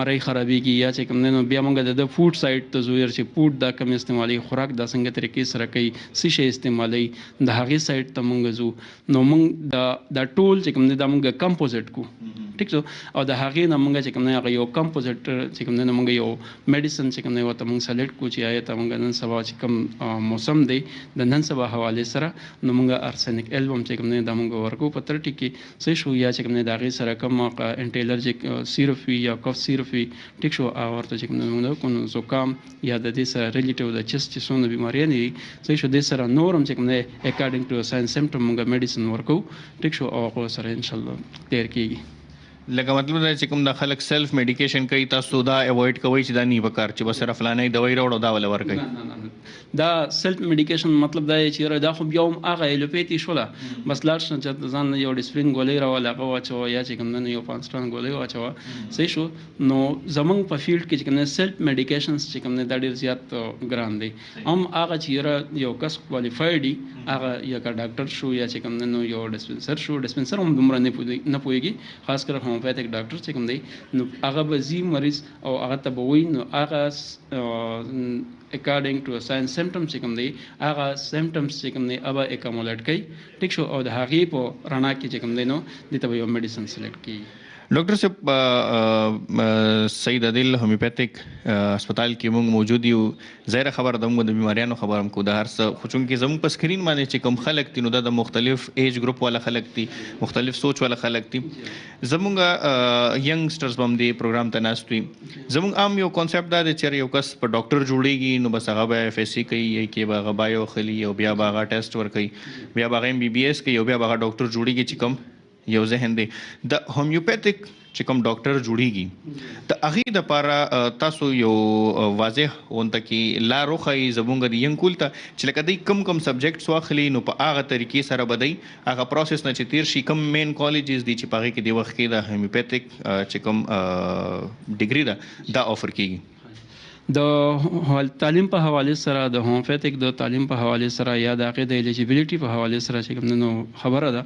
Speaker 11: مرۍ خرابېږي یا چې کوم دی نو بیا موږ د فوډ سایډ ته ځو چې فوډ دا کوم استعمالوي خوراک دا څنګه طریقې سره کوي څه شی استعمالوي د هغې سایډ ته موږ ځو نو موږ دا ټول چې کوم دی دا موږ کمپوزیټ کو ټیک شو او د هغې نه موږ چې کوم نه هغه یو کمپوزیټ چې کوم نه موږ یو میډیسن چې کوم نه ورته موږ سلیکټ کو چې آیا ته موږ نن سبا چې کوم موسم دی د نن سبا حواله سره نو موږ ارسنیک البم چې کوم نه د موږ ورکو په تر ټکی صحیح شو یا چې کوم نه د هغې سره کوم انټي الرجیک سیرپ وي یا کف سیرپ وي ټیک شو او ورته چې کوم نه موږ زکام یا د دې سره ریلیټیو د چست چې څونه بیماریاں دي صحیح شو د سره نورم چې کوم نه اکارډینګ ټو ساين سمپټم موږ میډیسن ورکو ټیک شو او هغه سره ان شاء الله تیر کیږي
Speaker 1: لکه مطلب دا چې کوم د خلک سیلف میډیکیشن کوي تاسو دا اوایډ کوئ چې دا نه وکړ چې بس صرف لانه دوايي راوړو دا ول ورکړي
Speaker 11: دا سیلف میډیکیشن مطلب دا چې دا خو بیا هم هغه الوپیتي شوله بس لاړ شنه چې ځان یو ډسپلین ګولې راول هغه واچو یا چې کوم نه یو پانسټان ګولې واچو صحیح شو نو زمونږ په فیلډ کې چې کوم سیلف میډیکیشنز چې کوم نه دا ډیر زیات ګران دي هم هغه چې یو کس کوالیفاید دی هغه یا ډاکټر شو یا چې کوم نه یو ډسپنسر هم دومره نه پوهیږي خاص کر هومیوپیتھک ډاکټر چې کوم دی نو هغه به زی مریض او هغه ته به وایي نو هغه according to a sign symptoms چې کوم دی هغه سیمټمز چې کوم دی هغه اکامولیټ کوي ټیک شو او د هغې په رڼا کې چې کوم دی نو دته به یو میډیسن سلیکټ کړي
Speaker 1: ډاکټر صاحب سید عادل هومیوپیتھک هسپتال کې موږ موجود یو ظاهره خبر د موږ د بیماریانو خبر هم کو د هر څه خو چونکې زموږ په سکرین باندې چې کوم خلک دي نو د مختلف ایج ګروپ والا خلک دي مختلف سوچ والا خلک دي زموږ ینګسټرز هم دې پروګرام ته ناست وي زموږ عام یو کانسیپټ دا دی چې یو کس په ډاکټر جوړیږي نو بس هغه به FSC کوي یا کې به هغه بایو خلی او بیا به هغه ټیسټ ورکوي بیا به هغه MBBS کوي او بیا به هغه ډاکټر جوړیږي چې کوم یو ذهن دی د هومیوپیتھک چې کوم ډاکټر جوړیږي د هغې دپاره تاسو یو واضح غونته کې لار وښایي زموږ د ینګ کول ته چې لکه دوی کوم سبجیکټس واخلي نو په هغه طریقې سره به دوی هغه پروسس نه چې تیر شي کوم مین کالجز دي چې په هغې کې د وخت کې د هومیوپیتھک چې کوم ډیګري ده دا آفر کیږي
Speaker 11: د تعلیم په حواله سره د هومیوپیتھک د تعلیم په حواله سره یا د هغې د ایلیجیبیلیټي په حواله سره چې کوم نو خبره ده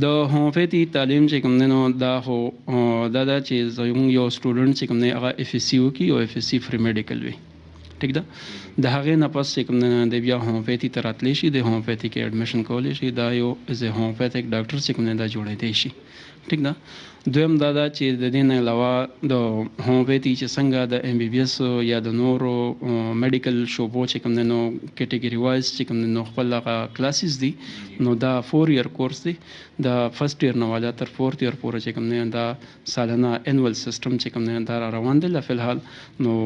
Speaker 11: د هومیوپیتھی تعلیم چې کوم نو دا خو دا چې زموږ یو سټوډنټ چې کوم نه هغه FSC وکړي او FSC فری میډیکل وي ټیک ده د هغې نه پس چې کوم نه د بیا هومیوپیتھی ته راتلی شي د هومیوپیتھی کې ایډمیشن کولی شي دا یو از هومیوپیتھک ډاکټر چې کوم نه دا جوړېدی شي ټیک ده دویم دا چې د دې نه علاوه د هومیوپیتھی چې څنګه د MBBS یا د نورو میډیکل شوبو چې کوم نو کیټګری وایز چې کوم نو خپل هغه کلاسز دي نو دا 4 ایئر کورس دی د فرست ایئر نه والا تر 4th ایئر پورې چې کوم نه دا سالانه انوال سیستم چې کوم نه دا روان دی فی الحال نو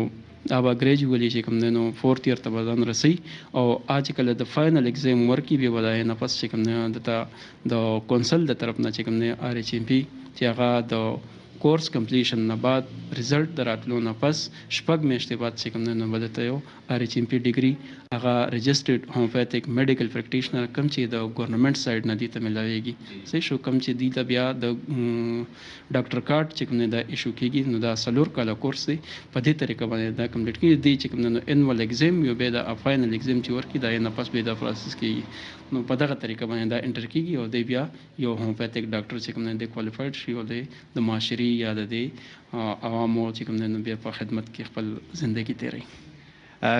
Speaker 11: دا به ګریجولی چې کوم دی نو 4th ایئر ته به ځان رسي او آج کله د فائنل ایگزام ورکي بیا به د نفس چې کوم نه د کونسل د طرف نه چې کوم نه RHMP چې هغه د کورس کمپلیشن نه بعد ریزلټ دراتلو نه پس شپږ میاشتې بعد چې کوم نه بدلته یو RHMP ډیګري هغه رجسټرډ هومیوپیتھک میډیکل پریکټیشنر کم چې د ګورنمنت سایډ نه دي ته ملاويږي صحیح شو کم چې دی ته بیا د ډاکټر کارت چې کوم نه دا ایشو کیږي نو دا سلور کاله کورس دی په دې طریقه باندې دا کمپلیټ کیږي دی چې کوم نه انوال ایگزام یو به دا فائنل ایگزام چې ورکی دا نه پس به دا پروسس کیږي نو په دغه طریقه باندې دا انټر کیږي او دی بیا یو هومیوپیتھک ډاکټر چې کوم نه دی کوالیفاید شي او د معاشري یا د عوامو چې کوم نه بیا په خدمت کې خپل ژوندۍ تیری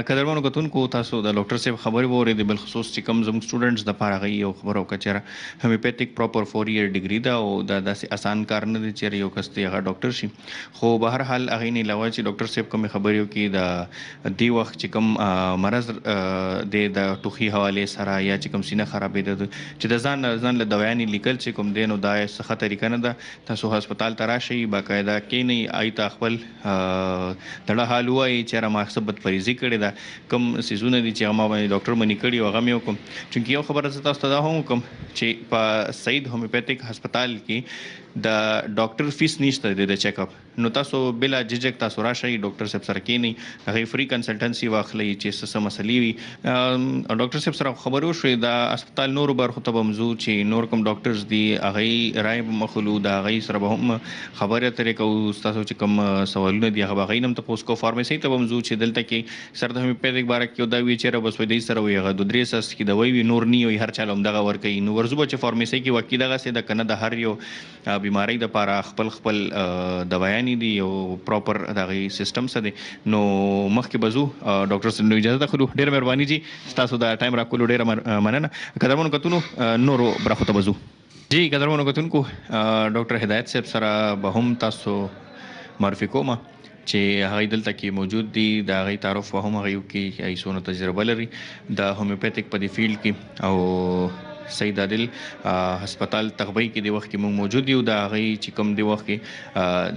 Speaker 1: قدرمنو کتونکو تاسو د ډاکټر صاحب خبرې واورېدې بل خصوص چې کوم زموږ سټوډنټس دپاره هغه یو خبره وکړه چې هومیوپیتھک پراپر 4 ایئر ډیګري ده او دا داسې اسان کار نه دی چې یو کس دی هغه ډاکټر شي خو به هر حال هغې نه علاوه چې ډاکټر صاحب کومې خبرې وکړي د دې وخت چې کوم مرض دی د ټوخي حوالې سره یا چې کوم سینه خرابېده چې د ځان له دوايانې لیکل چې کوم دی نو دا ښه طریقه نه ده تاسو هسپتال ته راشئ باقاعده کښېنئ هغې ته خپل دړه حال ووایي چې یاره ما څه بدپریزي کړې ده کوم سیزونه دي چې هغه ما باندې ډاکټر منې کړي او هغه مې وکړم چونکې یو خبره زه تاسو ته دا هم وکړم چې په سعید هومیوپیتھک هسپتال کې د ډاکټر فیس نشته دی د چیک اپ نو تاسو بلا ججک تاسو راشئ ډاکټر صاحب سره کښېنئ هغې فری کنسلټنسي واخلئ چې څه مسلې وي ډاکټر صاحب سره خبرې وشوې د هسپتال نورو برخو ته به هم ځو چې نور کوم ډاکټرز دي هغې رایې به مخلو د هغې سره به هم خبرې اترې کوو ستاسو چې کوم سوالونه دي هغه به هغې نه هم تپوس کوو فارمسۍ ته به هم ځو چې دلته کې سر د هومیوپیتھک باره کې یو دا وي چېرې بس دوی سره وي هغه 2-3 ساس کې دوی وي نور نه وي هر چا له همدغه ورکوي نو ورځو به چې فارمسۍ کې واقعي دغسې ده که نه د هر یو بیمارۍ دپاره خپل دوايانې دي او پراپر د هغې سیسټم څه دی نو مخکې به ځو ډاکټر صاحب نو اجازه اخلو ډېره مهرباني جي ستاسو د ټایم راکولو ډېره مننه قدرمنو کتونو نورو برخو ته به ځو جی قدرمنو کتونکو ډاکټر هدایت صاحب سره به هم تاسو معرفي کوم چې هغه دلته کې موجود دي د هغې تعارف به هم هغه وکړي هغې څونه تجربه لري د هومیوپیتھک په دې فیلډ کې او سید عادل هسپتال تغبۍ کې د وخت کې موږ موجود یو د هغې چې کوم د وخت کې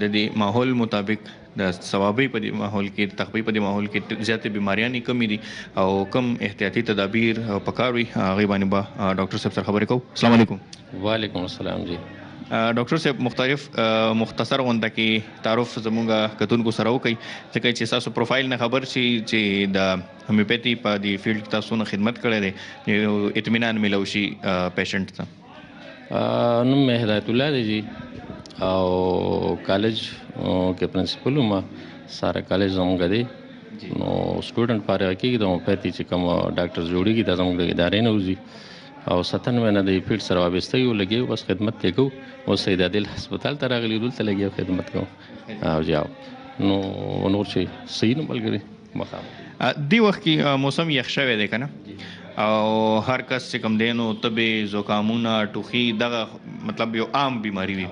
Speaker 1: د دې ماحول مطابق د ثوابۍ په دې ماحول کې تغبۍ په دې ماحول کې زیاتې بیماریانې کمې دي او کم احتیاطي تدابیر پکار وي هغې باندې به ډاکټر صاحب سره خبرې کوو. السلام علیکم.
Speaker 12: وعلیکم السلام. جی
Speaker 1: ډاکټر صاحب مختصر غونډه کې تعارف زموږ کتونکو سره وکړئ ځکه چې تاسو پروفایل نه خبر شي چې د هومیوپیتي په دې فیلډ کې تاسو نه خدمت کړی دی یو اطمینان میلو شي پیشنټ ته.
Speaker 12: نوم مې هدایت الله دی جی او کالج کې پرنسپل ما ساره کالج زموږ دی نو سټوډنټ فارغ کېږي د هومیوپیتي چې کوم ډاکټر جوړېږي دا زموږ د ادارې نه وځي او 97 نه د فیلډ سره وابسته یو لګي بس خدمت ته کوو او سید عادل هسپتال ته راغلی دلته لګي خدمت کوم او جاو نو نور شي صحیح نه بلګري مخه
Speaker 1: دی وخت کې موسم یخ شوی دی کنه او هر کس چې کوم دی نو تبې زکامونه ټوخي دغه مطلب یو عام بیماری وي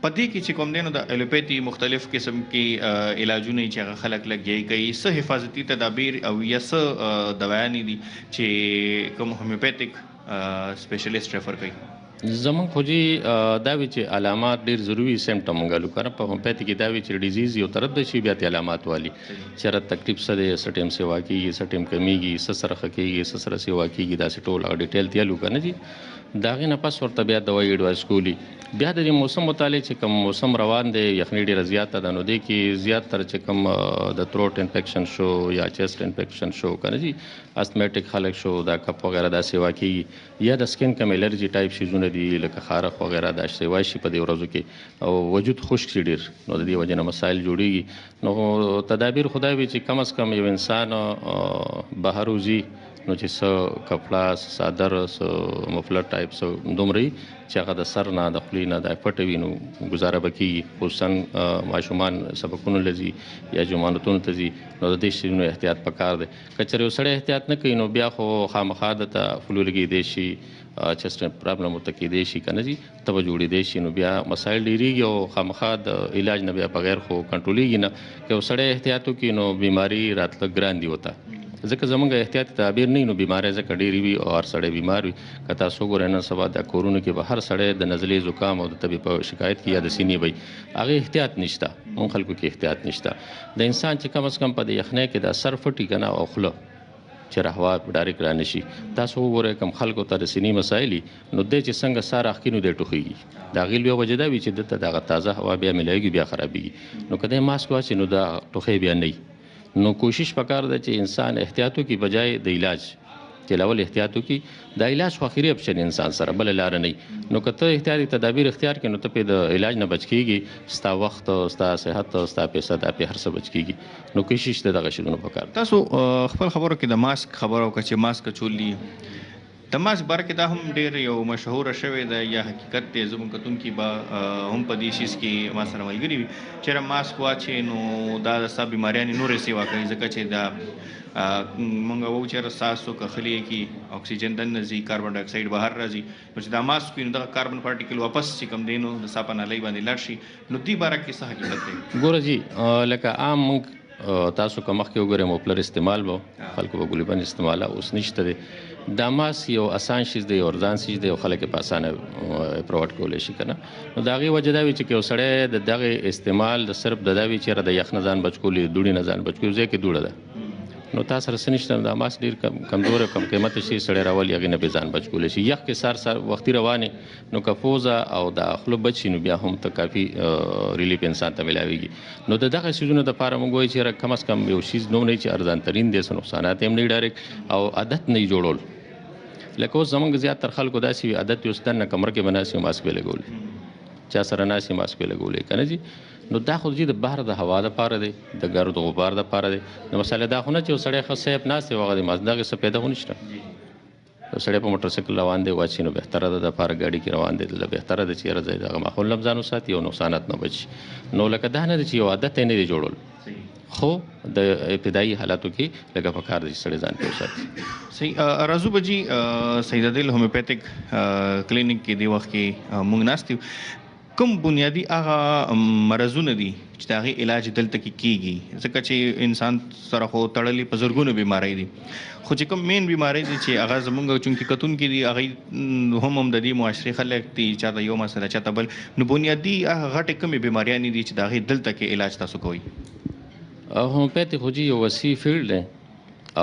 Speaker 1: په دې کې چې کوم دی نو د الوپیتي مختلف قسم کې علاجونه چې هغه خلک لګي کوي څه حفاظتي تدابیر او یا څه دوايانې دي چې کوم هومیوپیتیک سپیشلیست ریفر کوي.
Speaker 12: زمونږ خو جی دا وی چې علامات ډېر ضروري سیمټم غالو کنه په هومیوپیتي کې دا وی چې ډیزیز یو طرف د شي بیا ته علامات والی چېرته تکلیف سره سټیم سیوا کیږي سټیم کمیږي سسره خکېږي سسره سیوا کیږي دا ټول او ډیټیل تیالو کنه جی داغه نه پس ورته بیا دوايي ایډوایس کولی بیا د موسم مطالعه چې کوم موسم روان دی یخنۍ ډېره زیاته ده نو دی کې زیات تر چې کوم د تروټ انفیکشن شو یا چیسټ انفیکشن شو کنه جی استمیټک خلک شو دا کپ وغیرہ دا سیوا کیږي یا د سکین کم الرجی ټایپ شیزونه دي لکه خارخ وغیرہ دا سیوا شي په دې ورځو کې او وجود خشک شي ډېر نو د دې وجه نه مسایل جوړیږي نو تدابیر خدای وي چې کم از کم یو انسان بهر وځي نو چې څه کپړه صادر څه مفلر ټایپ څه دومره چې هغه د سر نه د خولې نه د پټ وي نو ګزاره به کېږي خصوصا ماشومان سبقونو له ځي یا جوماتونو ته ځي نو د دې شیونو احتیاط پکار دی که چېرې یو سړی احتیاط نه کوي نو بیا خو خامخا درته فلو لګېدی شي چیسټ پرابلم ورته کېدی شي که نه ځي تبه جوړېدی شي نو بیا مسایل ډېرېږي او خامخا د علاج نه بیا بغیر خو کنټرولېږي نه که یو سړی احتیاط وکړي نو بیماري راتله ګران دي ورته ځکه زمونږ احتیاطي تدابیر نه نو بیماری ځکه ډېرې وي او هر سړی بیمار وي که تاسو وګورئ نن سبا د کورونو کې به هر سړی د نزلې زکام او د تبې په شکایت کې یا د سینې وي هغې احتیاط نشته مونږ خلکو کې احتیاط نشته د انسان چې کم از کم په د یخنۍ کې د سر فټي که نه او خوله چې رهوا ډایرکټ رانشي تاسو وګورئ کوم خلکو ته د سینې مسایل نو دی چې څنګه ساه راښکي نو دی ټوخېږي د هغې لویه وجه دا وي چې دلته دغه تازه هوا بیا میلاویږي بیا خرابېږي نو که دی ماسک واچي نو دا ټوخی بیا نه نو کوشش پکار ده چې انسان احتیاطو کی بجای د علاج چې لاول احتیاطو کی د علاج خو اخیری اپشن انسان سره بل لار نه نو کته احتیاطي تدابیر اختیار کړي نو ته په د علاج نه بچ کیږي ستا وخت ستا صحت ستا پیسې د په هر څه بچ کیږي نو کوشش دغه شنو پکار
Speaker 1: تاسو خپل خبرو کې د ماسک خبرو کې چې ماسک چولي د ماسک بار کې دا هم ډېر یو مشهور شوی دی یا حقیقت دی زموږ کتونکي به هم په دې شیز کې ما سره ملګري وي چېرې ماسک واچې نو دا د ستا بیماریانې نورې سیوا کوي ځکه چې دا مونږ وایو چېرې ستاسو که خلې کې اکسیجن دننه ځي کاربن ډای اکساید بهر راځي نو چې دا ماسک وي نو دغه کاربن پارټیکل واپس چې کوم دی نو د سا په نالۍ باندې لاړ شي نو دې باره کې څه حقیقت دی؟
Speaker 12: ګوره جي لکه عام مونږ تاسو که مخکې وګورئ موپلر استعمال به خلکو به ګلوبن استعماله اوس نشته دی دا ماسک یو اسان شیز دی ارزان شیز دی او خلک په اسانه پرووایډ کولی شي که نه نو د هغې وجه دا وي چې یو سړی د دغې استعمال د صرف د دا وي چېرې د یخ نه ځان بچ کولي دوړې نه ځان بچ کولي ځای کې دوړه ده نو تا سره څه نشته دا ماسک ډېر کمزور کم قیمته شي سړی راولي هغې نه بې ځان بچ کولی شي یخ کې سار وختي روانې نو که پوزه او د خوله بچ شي نو بیا هم ته کافي ریلیف انسان ته میلاویږي نو د دغه څیزونو دپاره موږ وایو چې کم از کم یو شیز نوم نه چې ارزان ترین دی څه نقصانات هم نه ډایرکټ او عادت نه جوړول لکه اوس زمونږ زیاتر خلکو داسې وي عادت یې اوس دننه کمره کې به ناست وي ماسک به لګولی چا سره ناست وي ماسک به لګولی که نه جي نو دا خو جي د بهر د هوا دپاره دی د ګرد غبار دپاره دی نو مسله دا خو نه چې یو سړی ښه سیف ناست دی هغه د ماسک دغې څه پیدا خو نشته یو سړی په موټرسایکل روان دی واچي نو بهتره ده دپاره ګاډي کې روان دی دله بهتره ده چې یاره ځای دغه ماحول نه ځان وساتي او نقصانات نه بچي نو لکه دا نه دی چې یو عادت یې نه دی جوړول خو د ابتدایي حالاتو کې لکه په کار دي سړی ځان کې وساتي.
Speaker 1: صحیح. رازو بجی سید عادل هومیوپیتھک کلینیک کې دی وخت کې موږ ناست یو. کوم بنیادی هغه مرضونه دي چې د هغې علاج دلته کې کیږي؟ ځکه چې انسان سره خو تړلې په زرګونو بیماری دي، خو چې کوم مین بیماری دي چې هغه زمونږ چونکې کتونکي دي هغوی هم د دې معاشرې خلک دي، چاته یو مسله چاته بل، نو بنیادي هغه غټې کومې بیماریانې دي چې د هغې دلته کې علاج تاسو کوئ؟
Speaker 12: هومیوپیتھک خو یو وسیع فیلډ دی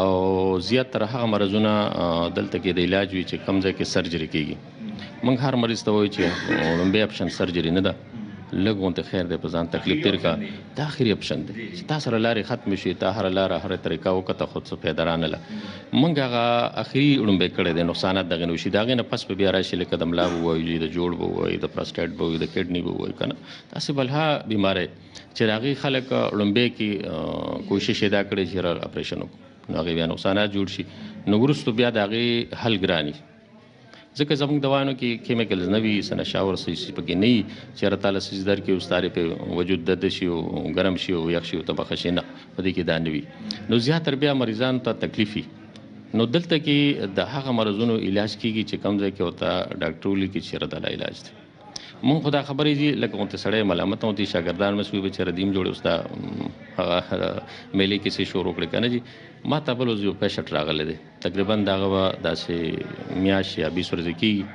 Speaker 12: او زیاتره هغه مرضونه دلته کې د علاج وي چې کوم ځای کې سرجري کیږي. موږ هر مریض ته وایو چې لومبی اپشن سرجري نه ده، لږ غونته خیر دی په ځان تکلیف تېر کا، دا اخري اپشن دی چې تا سره لارې ختمې شي، تا هره لاره هره طریقه وکړه خو څه فایده رانله. موږ هغه اخري لومبی کړی دی، نقصانات دغې نه وشي، د هغې نه پس به بیا راشي لکه د ملا به ووایي، د جوړ به ووایي، د پراسټیټ به ووایي، د کډني به ووایي، که نه داسې بلها بیماری چې د هغې خلک لومبی کې کوشش یې دا کړی چې اپریشن وکړو، نو هغې بیا نقصانات جوړ شي، نو وروستو بیا د هغې حل ګران وي. ځکه زموږ دوايانو کې کیمیکلز نه وي، څه نشه اور څه پکې نه وي چې الله تعالی څه در کړي استارې په وجود دد شي او ګرم شي او یخ شي او تبخه شي، نه په دې کې دا نه وي. نو زیاتره بیا مریضانو ته تکلیف وي. نو دلته کې د هغه مرضونو علاج کیږي چې کوم ځای کې ورته ډاکټر ولیکي چې رد علاج دی. مونږ خو دا خبرې دي لکه غونته سړی ملامت ونتي شاګردان مس وي بچاره دیم جوړ اوس دا میلې کې څه شروع کړی که نه جي. ما ته بل اوس یو پیشنټ راغلی دی، تقریبا د هغه به داسې میاشت یا 20 ورځې کېږي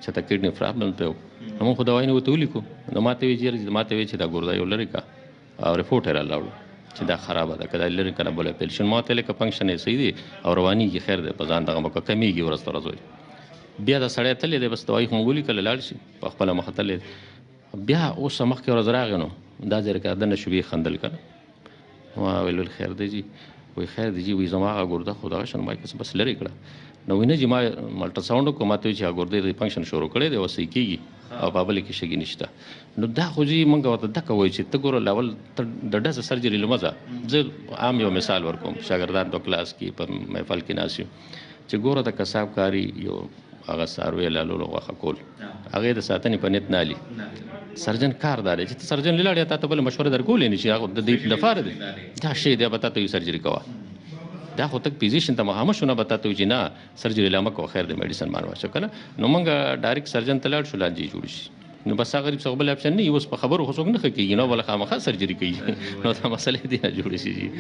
Speaker 12: چې ته کډني پرابلم ته و. نو مونږ خو دوايي نه ورته ولیکو، نو ما ته ویې چې دا ګرده یو لرې کا او رپورټ یې رالاړو چې دا خرابه ده، که دا لرې که نه بل اپریشن. ما ته لکه فنکشن یې صحیح دی او روانېږي، خیر دی، په ځان دغه مکه کمیږي ورځ تر ورځ. بیا دا سړی تللی دی، بس دوايي خو مو ولیکله لاړ شي، په خپله مخه تللی دی. بیا اوس مخکې ورځ راغی نو دا ځای که دننه شوبې خندل که نه. ما ویل خیر دی جي، وایي خیر دی جي، وایي زما هغه ګرده خو دغه شان ما یې بس لرې کړه. نو وایي نه جي ما مالټر ساونډ وکړو، ما ته وایي چې هغه ګردې د فنکشن شروع کړی دی او صحیح کېږي او په بلې کې شګي نشته. نو دا خو جي موږ ورته دکه وایو چې ته ګوره لاول ته د ډزه سرجري له مزه. زه عام یو مثال ورکوم، شاګردان په کلاس کې په محفل کې ناست یو چې ګوره د کساب کاري یو هغه څاروی لالو غوښه کول، هغې د ساتنې په نیت نه علي. سرجن کار دا دی چې ته سرجن لاړې تا ته بله مشوره درکولی نه چې هغه د دې لپاره دی دا شی دی، به تا ته یو سرجري کوه. دا خو تک فزیشن ته مخامخ شو، نه به تا ته وایي چې نه سرجري لا مه کوه، خیر دی میډیسن مان واچوه که نه. نو موږ ډایرکټ سرجن ته لاړ شو، لانجې جوړې شي. نو بس هغه غریب څه بل اپشن نه وي، اوس په خبرو خو څوک نه ښه کېږي، نو بله خامخا سرجري کوي. نو دا مسلې دې نه جوړې شي.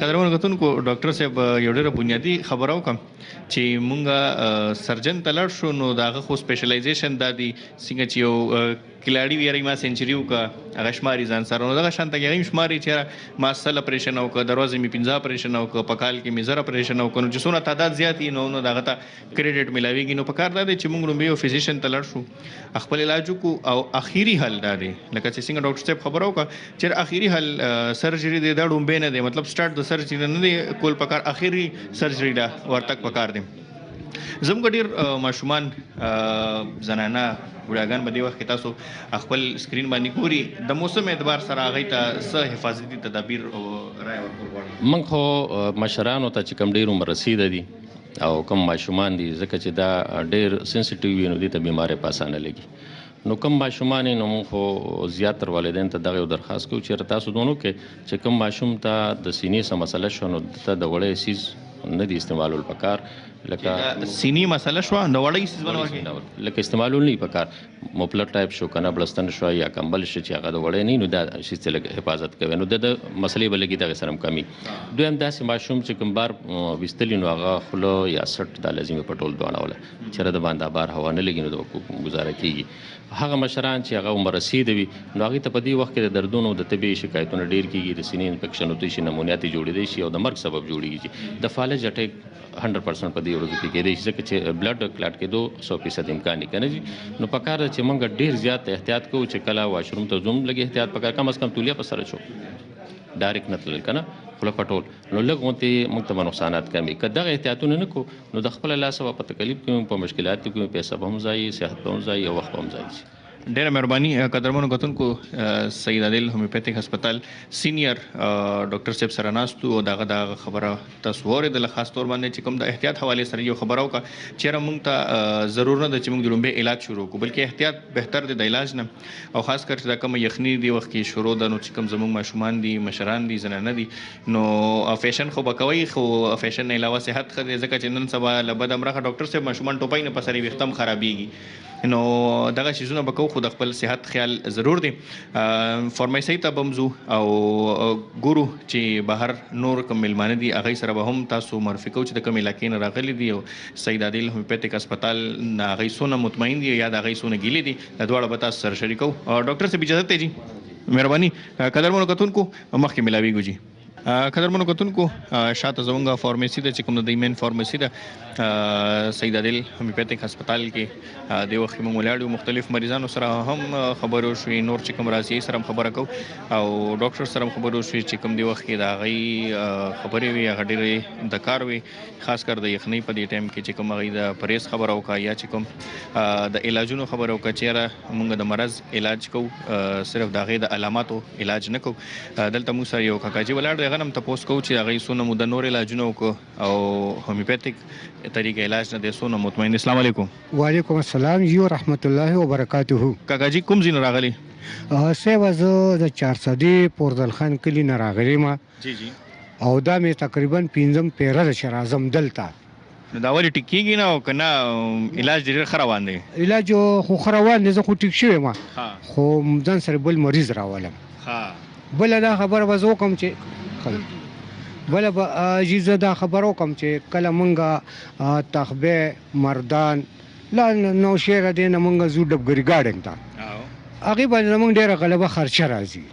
Speaker 1: قدرمنو کتونکو، ډاکټر صاحب یو ډېره بنیادي خبره وکړم چې مونږ سرجن ته لاړ شو، نو د هغه خو سپیشلایزیشن دا دی څنګه چې یو کلاړي وي یاره ما سینچري وکړه هغه شماري ځان سره، نو دغه شان ته هغه شماري چې ما 100 اپریشن وکړه، د ورځې مې 15 اپریشن وکړه، په کال کې مې 1000 اپریشن وکړه. نو چې څومره تعداد زیات وي نو دغه ته کریډټ میلاویږي. نو په کار دا دی چې مونږ لومبی یو فزیشن ته لاړ شو، خپل علاج وکړو او اخیری حل دا دی لکه چې څنګه ډاکټر صاحب خبره وکړه چې اخیری حل سرجري دی، دا لومبی نه دی، مطلب سٹارټ د سرجري نه دی کول پکار، اخیری سرجري دا ورتک پکار دی. زموږ ډېر ماشومان زنانه بوډاګان په دې وخت کې تاسو خپل سکرین باندې ګوري، د موسم اعتبار سره هغوی ته څه حفاظتي تدابیر او رایه ورکول غواړئ؟
Speaker 12: موږ خو مشرانو ته چې کوم ډېر عمر رسیده دي او کوم ماشومان دي، ځکه چې دا ډېر سنسټیو وي نو دې ته بیمارۍ په اسانه لګي. نو کوم ماشومان نو موږ خو زیاتر والدین ته دغه یو درخواست کوو چې تاسو دونو کې چې کوم ماشوم ته د سینې څه مسله شوه نو ته د وړی څیز نه دي استعمالول پکار، لکه
Speaker 1: سینې مسله شوه د وړی څیز به نه ورکوي،
Speaker 12: لکه استعمالول نه پکار، موپلر ټایپ شو که نه بلستن شو یا کمبل شو چې هغه د وړی نه، نو دا شي څه لږ حفاظت کوي، نو د مسلې به لګي دغې سره هم کمي. دویم داسې ماشوم چې کوم بار ویستلي نو هغه خوله یا سټ دا لازمي پټول دوانوله چې د باندې بار هوا نه لګي نو د ګزاره کېږي. هغه مشران چې هغه عمر رسیده وي نو هغې ته په دې وخت کې د دردونو د طبي شکایتونه ډېر کېږي، د سینې انفیکشن وتی شي، نمونیات یې جوړېدی شي او د مرګ سبب جوړېږي. د فالج اټیک 100% په دې ورځو کې کېدی شي ځکه چې بلډ کلاټ کېدو 100% امکان یې که نه جي. نو پکار ده چې موږ ډېر زیات احتیاط کوو چې کله واشروم ته ځو لږ احتیاط پکار، کم از کم تولیه په سره شو، ډایرکټ نه تلل که نه خوله پټول، نو لږ غوندې موږ ته به نقصانات کمي. که دغه احتیاطونه نه کړو نو د خپله لاسه به په تکلیف کې په مشکلات کې پیسه به هم ځایي، صحت به هم ځایي او وخت به هم ځایي.
Speaker 1: ډېره مهرباني قدرمنو کتونکو سید عادل هومیوپیتھک هسپتال سینیئر ډاکټر صاحب سره ناست او دغه خبره تاسو واورېدله، خاص طور باندې چې کوم د احتیاط حوالې سره یو خبره وکړه چېرې موږ ته ضرور نه ده چې موږ د لومبۍ علاج شروع کړو، بلکې احتیاط بهتر دی د علاج نه، او خاص کر چې دا کومه یخني دی وخت کې شروع ده، نو چې کوم زموږ ماشومان دي، مشران دي، زنانه دي، نو فیشن خو به کوئ، خو فیشن نه علاوه صحت ښه دی، ځکه چې نن سبا له بده مرغه ډاکټر صاحب ماشومان ټوپۍ نه په سر یې ویښته هم خرابېږي، نو دغه شیزونه به کوو، خو د خپل صحت خیال ضرور دی. فارمیسۍ ته به ځو او ګورو چې بهر نور کوم میلمانه دي هغوی سره به هم تاسو معرفي کوو چې د کوم علاقې نه راغلي دي او سید عادل هومیوپیتھک هسپتال نه هغوی څونه مطمئن دي یا د هغوی څونه ګیلې دي، د دواړه به تاسو سره شریکوو. ډاکټر صاحب اجازت دی جی، مهرباني. قدرمنو کتونکو مخکې ملاویږو جی. قدرمنو کتونکو شاته زمونږ فارمیسي ده چې کوم د دوی مین فارمیسي ده سید عادل هومیوپیتھک هسپتال کې د وخت موږ ولاړ یو، مختلف مریضانو سره هم خبرې وشوې، نور چې کوم راځي سره هم خبره کوو او ډاکټر سره هم خبرې وشوې چې کوم د وخت کې د هغوی خبرې وي هغه ډېرې د کار وي، خاص کر د یخنۍ په دې ټایم کې چې کوم هغوی د پرهیز خبره وکړه یا چې کوم د علاجونو خبره وکړه، چېرې موږ د مرض علاج کوو، صرف د هغې د علاماتو علاج نه کوو. دلته موږ سره یو کاکاجي ولاړ دی، هغه هم تپوس کوو چې هغوی څونه موده نور علاجونه وکړو او هومیوپیتھک طریقه علاج نه دی څونه مطمئن. السلام علیکم.
Speaker 13: وعلیکم السلام جی ورحمت الله وبرکاته.
Speaker 1: کاکاجي کوم ځای نه راغلی؟
Speaker 13: صاحب زه د چارسدې پورزل خان کلي نه راغلی یم
Speaker 1: جی جی،
Speaker 13: او دا مې تقریبا 5 پیره ده چې راځم دلته.
Speaker 1: نو دا ولې ټیک کېږي نه او که نه علاج ډېر ښه روان دی؟
Speaker 13: علاج خو ښه روان دی، زه خو ټیک شوی یم، خو ځان سره بل مریض راولم. بله دا خبره به زه وکړم چې بله به زه دا خبره وکړم چې کله مونږ تخبې مردان لا نوشهره دی نه مونږ ځو ډبګري ګارډن ته، هغې باندې زمونږ ډېره غلبه خرچه راځي.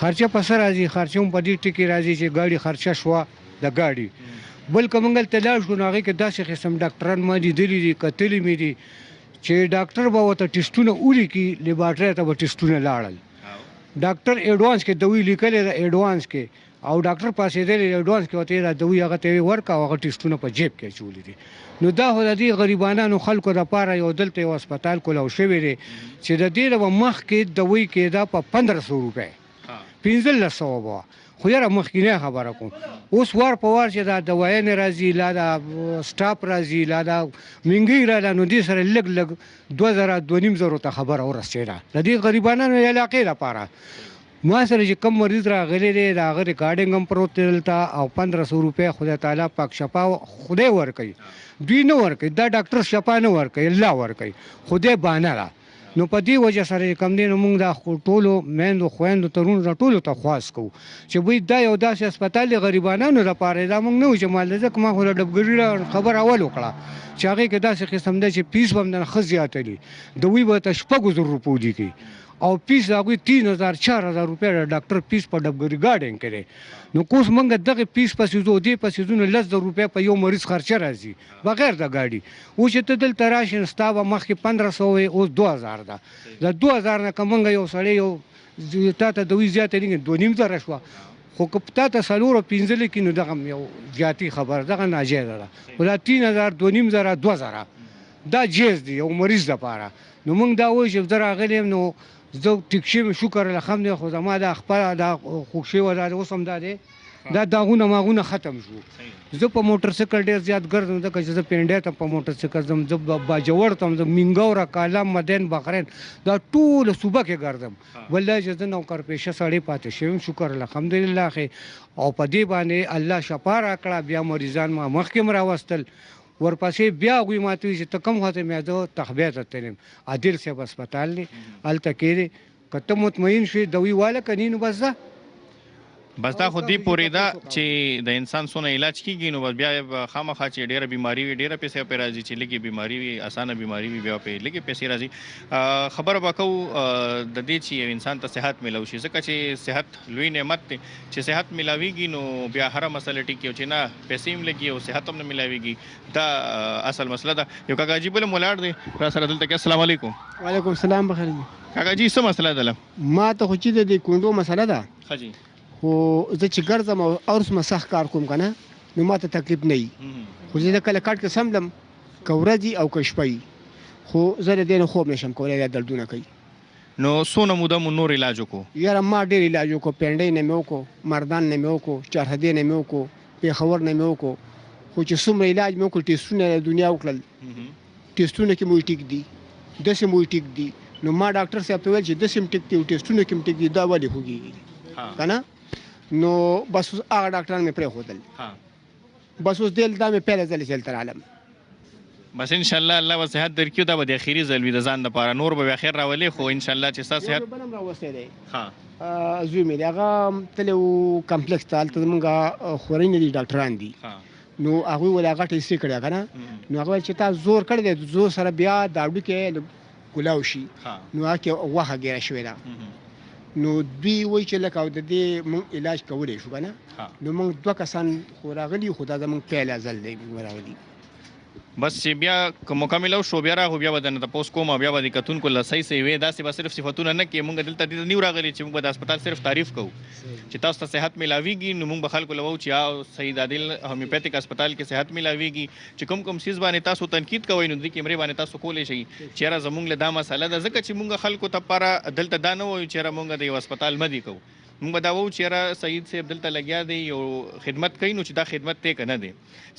Speaker 13: خرچه په څه راځي؟ خرچه هم په دې ټکي راځي چې ګاډي خرچه شوه د ګاډي، بل که مونږ هلته لاړ شو نو هغې کې داسې قسم ډاکټران ما لیدلي دي، کتلي مې دي چې ډاکټر به ورته ټسټونه ولیکي، لیبارټرۍ ته به ټسټونه لاړل، ډاکټر ایډوانس کې دوی لیکلې ده ایډوانس کې، او ډاکټر پاسېدلی ایډوانس کې ورته دا دوی هغه ته یې ورکړه او هغه ټسټونه په جیب کې اچولي دي. نو دا خو د دې غریبانانو خلکو دپاره یو دلته یو هسپتال کولاو شوی دی چې د دې نه به مخکې دوی کېده په 1500 روپۍ 1500 به، خو یاره مخکینی خبره کوم، اوس وار په وار چې دا دوايانې راځي، لا دا سټاپ راځي، لا دا مهنګۍ راله، نو دې سره لږ لږ 2000-2500 ته خبره ورسېده د دې غریبانانو علاقې لپاره. ما سره چې کم مریض راغلی دی د هغه ریکارډنګ هم پروت دی دلته، او 1500 روپۍ خدای تعالی پاک شفا خدای ورکوي، دوی نه ورکوي، دا ډاکټر شفا نه ورکوي، الله ورکوي، خدای بانه ده. نو په دې وجه سره چې کوم دی نو موږ دا ټولو میندو خویندو ترونو ټولو ته خواست کوو چې وایي دا یو داسې هسپتال د غریبانانو لپاره دا موږ نه وایو چې مال ځکه ما خو د ډبګري خبر اول وکړه چې هغې کې داسې قسم دی چې پیس به هم نه ښه زیاته دي، دوی به ته 6,000 روپۍ لیکي او پیس د هغوی 3,000-4,000 روپۍ د ډاکټر پیس په ډبګري ګارډن کې دی. نو کوس موږ دغه پیس پسې ځو، دې پسې ځو نو 10,000 روپۍ په یو مریض خرچه راځي بغیر د ګاډي. اوس چې ته دلته راشې نو ستا به مخکې 1500 وی، اوس 2000 ده، د 2000 نه که موږ یو سړی یو تا ته دوی زیاته لیکي 2,500 شوه، خو که تا ته 4-5 لیکي نو دغه یو زیاتي خبره، دغه ناجیزه ده. خو دا 3,000 2,500 2,000 دا جیز دی یو مریض دپاره. نو موږ دا وایو چې زه راغلی یم نو زه ټیک شوی شکر الحمد، خو زما دا خپله دا خوږ شوی دا اوس هم دا دی دا داغونه ماغونه ختم شو. زه په موټرسایکل ډېر زیات ګرځم ځکه چې زه پینډۍ ته په موټرسایکل ځم، زه باجوړ ته ځم، مینګوره، کالام، مدین، بحرین، دا ټوله صوبه کې ګرځم. بل دا چې زه نوکر پیشه سړی پاتې شوی یم شکر الحمدلله ښې، او په دې باندې الله شفا راکړه. بیا مریضان ما مخکې م راوستل، ورپسې بیا هغوی ماته وایي چې ته کوم خواته مې زه تخبې ته تلم، عادل صاحب هسپتال دی هلته کې دی، که ته مطمئن شوې دوی واله که نه نو بس ده.
Speaker 1: بس دا خو دې پورې ده چې د انسان څونه علاج کېږي نو بس بیا به خامخا چې ډېره بیماري وي ډېره پیسې پرې راځي، چې لږې بیماري وي اسانه بیماري وي بیا پرې لږې پیسې راځي. خبره به کوو د دې چې یو انسان ته صحت میلاو شي، ځکه چې صحت لوی نعمت دی، چې صحت میلاویږي نو بیا هره مسله ټیک او چې نه پیسې هم لګي او صحت هم نه میلاویږي، دا اصل مسله ده. یو کاکاجي بل ملاړ دی را سره دلته کې. السلام علیکم.
Speaker 10: وعلیکم السلام. بخیر جی
Speaker 1: کاکاجي څه مسله ده؟
Speaker 10: ما ته خو چې د دې کونډو مسله ده،
Speaker 1: ښه جي،
Speaker 10: خو زه چې ګرځم او اوس ما سخت کار کوم که نه نو ما ته تکلیف نه وي، خو زه کله کټ کې سملم که ورځي او که شپه وي، خو زه د دې نه خوب نشم کولی، دا دردونه کوي.
Speaker 1: نو څونه موده مو نور علاج وکړو؟
Speaker 10: یاره ما ډېر علاج وکړو، پینډۍ نه مې وکړو، مردان نه مې وکړو، چارهدې نه مې وکړو، پېښور نه مې وکړو، خو چې څومره علاج مې وکړو ټېسټونه د دنیا وکړل، ټېسټونه کې مو ټیک دي، داسې مو ټیک دي. نو ما ډاکټر صاحب ته ویل چې داسې هم ټیک دي او ټېسټونه کې هم ټیک دي، دا ولې خوږېږي که نه؟ نو بس اوس هغه ډاکټران مې پرېښودل، بس اوس دلته مې پیله ځل چې دلته رالم.
Speaker 1: بس ان شاء الله الله به صحت درکړي، دا به د اخیری ځل وي د ځان لپاره، نور به بیا خیر راولي، خو ان شاء الله چې ستا صحت
Speaker 10: بل هم راوستی دی زوی مې دی، هغه تللی و کمپلکس ته، هلته زمونږ خورۍ نه دي ډاکټران دي، نو هغوی ولې هغه ټیسټ کړی که نه، نو هغه ویل چې تا زور کړی دی، زور سره بیا دا هډوکې کولاو شي، نو هغه کې غوښه ګیره شوې ده. نو دوی وایي چې لکه او د دې موږ علاج کولی شو که نه، نو موږ 2 کسان خو راغلي، خو دا زموږ پیل ځل دی موږ راغلي.
Speaker 1: بس چې بیا که مکمل شو بیا راغو، بیا به درنه تپوس کوم، بیا به د کتونکو له صحیح صحیح وی، داسې به صرف صفتونه نه کوي، موږ دلته دې نیو راغلي چې موږ به د هسپتال صرف تعریف کوو چې تاسو ته صحت میلاویږي، نو موږ به خلکو له وایو چې صحیح د عادل هومیوپیتیک هسپتال کې صحت میلاویږي، چې کوم کوم څیز باندې تاسو تنقید کوئ نو دې کیمرې باندې تاسو کولی شئ چې یاره زموږ له دا مسله ده، ځکه چې موږ خلکو ته لپاره دلته دا نه وایو چې یاره موږ د یو هسپتال مدي کوو، موږ به دا وایو چې یاره سعید صاحب دلته لګیا دی، یو خدمت کوي، نو چې دا خدمت دی که نه دی،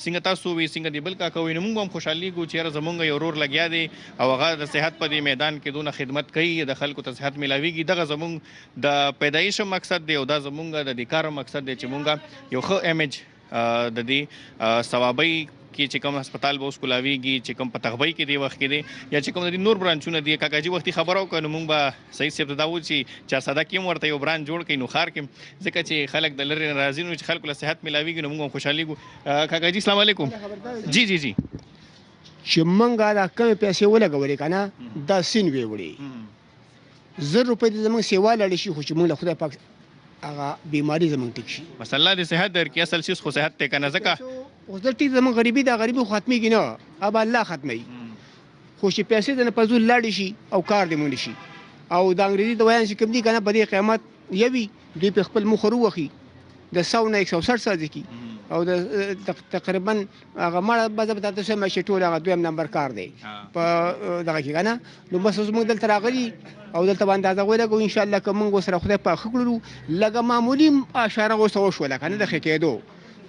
Speaker 1: څنګه تاسو وي څنګه دی بل کا کوي، نو موږ هم خوشحالېږو چې یاره زمونږ یو ورور لګیا دی او هغه د صحت په دې میدان کې دونه خدمت کوي، د خلکو ته صحت میلاویږي. دغه زمونږ د پیدایش مقصد دی او دا زمونږ د دې کار مقصد دی چې مونږ یو ښه امیج د دې ثوابۍ کې چې کوم هسپتال به اوس کولاویږي، چې کوم په تغبۍ کې دی وخت کې دی، یا چې کوم د دې نور برانچونه دي، کاکاجي وختي خبره وکړه، نو موږ به صحیح صاحب ته دا وایو چې 400 کې هم ورته یو برانچ جوړ کړي، نو ښار کې ځکه چې خلک د لرې نه راځي، نو چې خلکو له صحت میلاویږي، نو موږ هم خوشحالېږو. کاکاجي السلام علیکم. جی جی جی
Speaker 10: چې موږ دا کمې پیسې ولګولې که نه، دا سین وې وړې 1000 روپۍ د زموږ سیوا لاړې شي، خو چې موږ له خدای پاک هغه بیماري زموږ ټیک شي.
Speaker 1: بس الله دې صحت درکړي، اصل چیز خو صحت دی که نه، ځکه
Speaker 10: اوس د ټیک زموږ غریبي دا غریبي خو ختمېږي نه، هغه الله ختموي، خو چې پیسې د نه په زور لاړې شي او کار دې مونډ شي، او د انګریزي دوایان چې کوم دي که نه، په دې قیامت یوي دوی په خپل مخ وروخي د 100 نه 160 ساځي کی، او د تقریبا هغه مړه به زه به تاسو یم چې ټول هغه 2 نمبر کار دی په دغه کې که نه. نو بس اوس موږ دلته راغلي او دلته به اندازه ولګو، انشاءالله که موږ ورسره خدای پاک ښه کړو، لږه معمولي اشاره ورته وشوله که نه د ښه کېدو،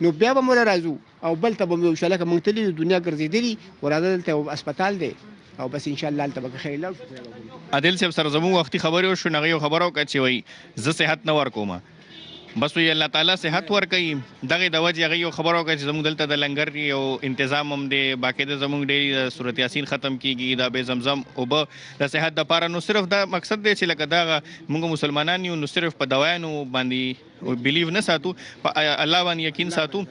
Speaker 10: نو بیا به موږ راځو او بل ته به مو انشاءالله که موږ تللي دنیا ګرځېدلي ورځه دلته یو هسپتال دی او بس انشاءالله هلته به که خیر لاړ شو.
Speaker 1: عادل صاحب سره زموږ وختي خبرې وشو، هغه یو خبره وکړه چې وایي زه صحت نه ورکوم، بس وی الله تعالی صحت ورکوي، دغه د وجې هغه یو خبره وکړه چې زموږ دلته د لنګر یو تنظیم هم دی، باقاعده زموږ ډېری د سورت یاسین ختم کیږي، د بې زمزم اوبه د صحت دپاره، نو صرف دا مقصد دی چې لکه دغه موږ مسلمانان یو، نو صرف په دوایانو باندې بیلیو نه ساتو، په الله باندې یقین ساتو.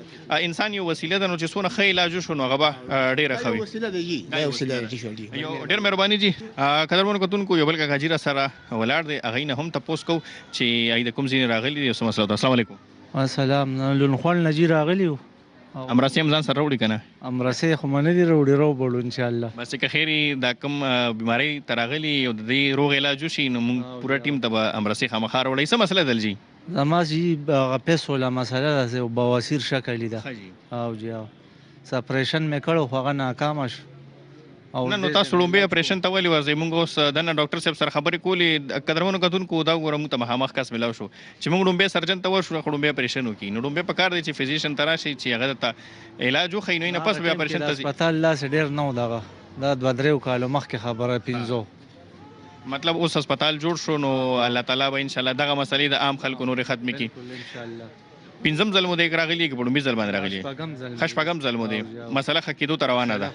Speaker 1: انسان یو وسیله ده، نو چې څونه ښه علاج وشو نو هغه به ډېره ښه وي.
Speaker 10: وسیله دی دا وسیله دی.
Speaker 1: یو ډېر مهرباني جی. قدرمنو کتونکو یو بل کاکاجي را سره ولاړ دی، هغوی نه هم تپوس کوو چې هغوی د کوم ځای نه راغلي دي او څه مسله ده. السلام علیکم.
Speaker 14: السلام. لونخوان نه جي راغلي وو.
Speaker 1: امراسي هم ځان سره راوړي که نه؟
Speaker 14: امراسي خو مه نه دي راوړي، راوبړو انشاءالله.
Speaker 1: بس که خیر دا کوم بیمارۍ ته راغلي او د دې روغ علاج وشي، نو موږ پوره ټیم ته به امراسي خامخا راوړئ. څه مسله ده جي؟
Speaker 14: زما جي هغه پیسو له مسله ده، بواسیر شکلي ده. او جي اپریشن مې کړو خو هغه ناکامه شو.
Speaker 1: نه نو تاسو لومبۍ اپریشن ته ولې ورځئ؟ موږ اوس دننه ډاکټر صاحب سره خبرې کولې، قدرمنو کتونکو دا وګوره موږ ته مخامخ کس میلاو شو چې موږ لومبۍ سرجن ته ورشو، خو لومبۍ اپریشن وکړي، نو لومبۍ پکار دی چې فزیشن ته راشي چې هغه درته علاج وښیي، نو نه پس بیا اپریشن ته ځي.
Speaker 14: هسپتال لاس ډېر نه و دغه، دا 2-3 کالو مخکې خبره 15
Speaker 1: مطلب اوس هسپتال جوړ شو، نو الله تعالی به انشاءالله دغه مسلې د عام خلکو نورې ختمې کړي.
Speaker 14: انشاءالله
Speaker 1: 5م ځل مو دی راغلی که په لومبي ځل باندې راغلی؟ شپږم ځل مو دی. مسله ښه کېدو ته روانه ده.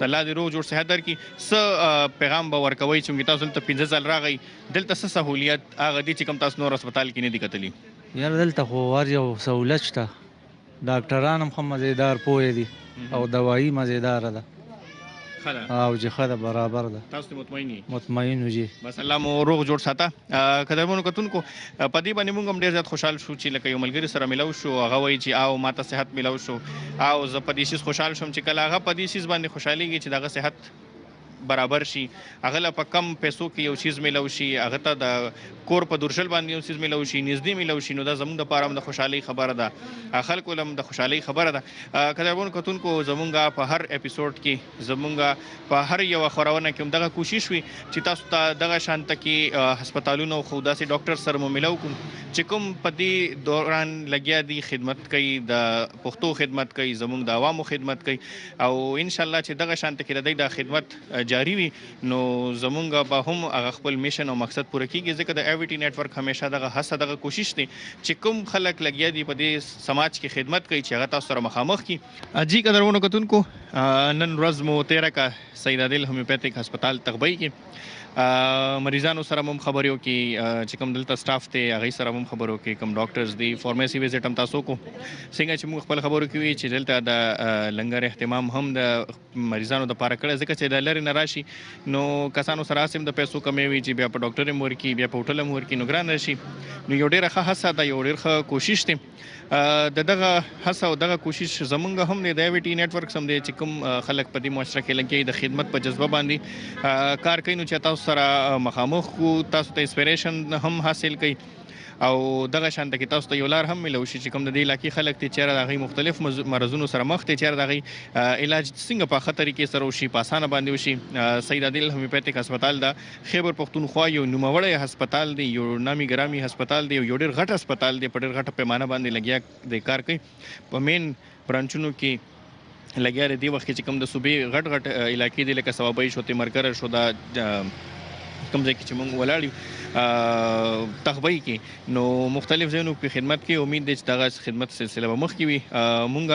Speaker 1: الله دې روغ جوړ صحت درکړي. څه پیغام به ورکوئ چې تاسو دلته 15 ځل راغئ، دلته څه سهولیت هغه دي چې کوم تاسو نور هسپتال کې نه دي کتلي؟
Speaker 14: یاره دلته خو هر یو سهولت شته، ډاکټران هم ښه مزېدار پوهې دي او دوایي مزېداره ده. او جی ښه ده، برابر ده.
Speaker 1: تاسو مطمئن یې؟
Speaker 14: مطمئن یو جی.
Speaker 1: بس الله مو روغ جوړ ساته. قدرمنو کتونکو په دې باندې موږ هم ډېر زیات خوشحال شو چې لکه یو ملګري سره میلاو شو، هغه وایي چې او ماته صحت میلاو شو، او زه په دې څیز خوشحال شوم چې کله هغه په دې څیز باندې خوشحالېږي چې دغه صحت برابر شي هغه له په کم پیسو کې یو چیز میلو شي هغه ته د کور په درشل باندې یو چیز میلو شي نږدې میلو شي نو دا زموږ دپاره هم د خوشحالۍ خبره ده خلکو له هم د خوشحالۍ خبره ده قدرمنو کتونکو زمونږ په هر اپیسوډ کې زمونږ په هر یوه خپرونه کې هم دغه کوشش وي چې تاسو ته دغه شانته کې هسپتالونه خو داسې ډاکټر سره مو میلو کوم چې کوم په دې دوران لګیا دي خدمت کوي د پښتو خدمت کوي زمونږ د عوامو خدمت کوي او انشاءالله چې دغه شانته کې د دوی د خدمت جاري وي نو زمونږ به هم هغه خپل میشن او مقصد پوره کیږي ځکه د ایویټي نیټورک همیشه دغه هڅه دغه کوشش دی چې کوم خلک لګیا دي په دې سماج کې خدمت کوي چې هغه تاسو سره مخامخ کی جی قدرمنو کتونکو نن ورځ مو تیره کا سید عادل هومیوپیتھک هسپتال تغبی کې مریضانو سره هم خبرو کې چې کوم دلته سټاف ته هغه سره هم خبرو کې کوم ډاکټرز دی فارمیسي وزټ هم تاسو کو څنګه چې موږ خپل خبرو کې وی چې دلته د لنګر اهتمام هم د مریضانو د پاره کړه ځکه چې د لری نه راشي نو کسانو سره سم د پیسو کمی وی چې بیا په ډاکټر مور کې بیا په هوټل مور کې نو ګران راشي نو یو ډیره ښه هڅه ده یو ډیره ښه کوشش دی دغه هڅه او دغه کوشش زمونږ هم د ایویټي نیټورک سم دی چې کوم خلک په دې معاشره کې لګي د خدمت په جذبه باندې کار کوي نو چې تاسو سره مخامخ کو تاسو ته انسپیریشن هم حاصل کړئ او دغه شانته کې تاسو ته یو لار هم ملو شي چې کوم د دې علاقې خلک ته چیرې د هغې مختلف مرضونو سره مخ ته چیرې د هغې علاج څنګه په ښه طریقې سره وشي په اسانه باندې وشي سید عادل هومیوپیتھک هسپتال د خیبر پښتونخوا یو نوموړی هسپتال دی یو نامي ګرامي هسپتال دی یو ډېر غټ هسپتال دی په ډېر غټه پیمانه باندې لګیا دی کار کوي په مین برانچونو کې لګیا دی وخت کې چې کوم د صوبې غټ غټ علاقې دي لکه سوابۍ شو تیمرکره شو دا کوم ځای کې چې موږ ولاړ یو تغبی کې نو مختلف ځایونو په خدمت کې امید دی چې دغه خدمت سلسله به مخکې وي مونږ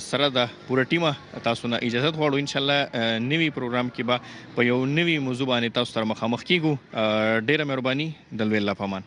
Speaker 1: سره د پوره ټیمه تاسو نه اجازه غواړو انشاءالله نوي پروګرام کې به په یو نوي موضوع باندې تاسو سره مخامخ کیږو ډیره مهرباني د لوی الله په امان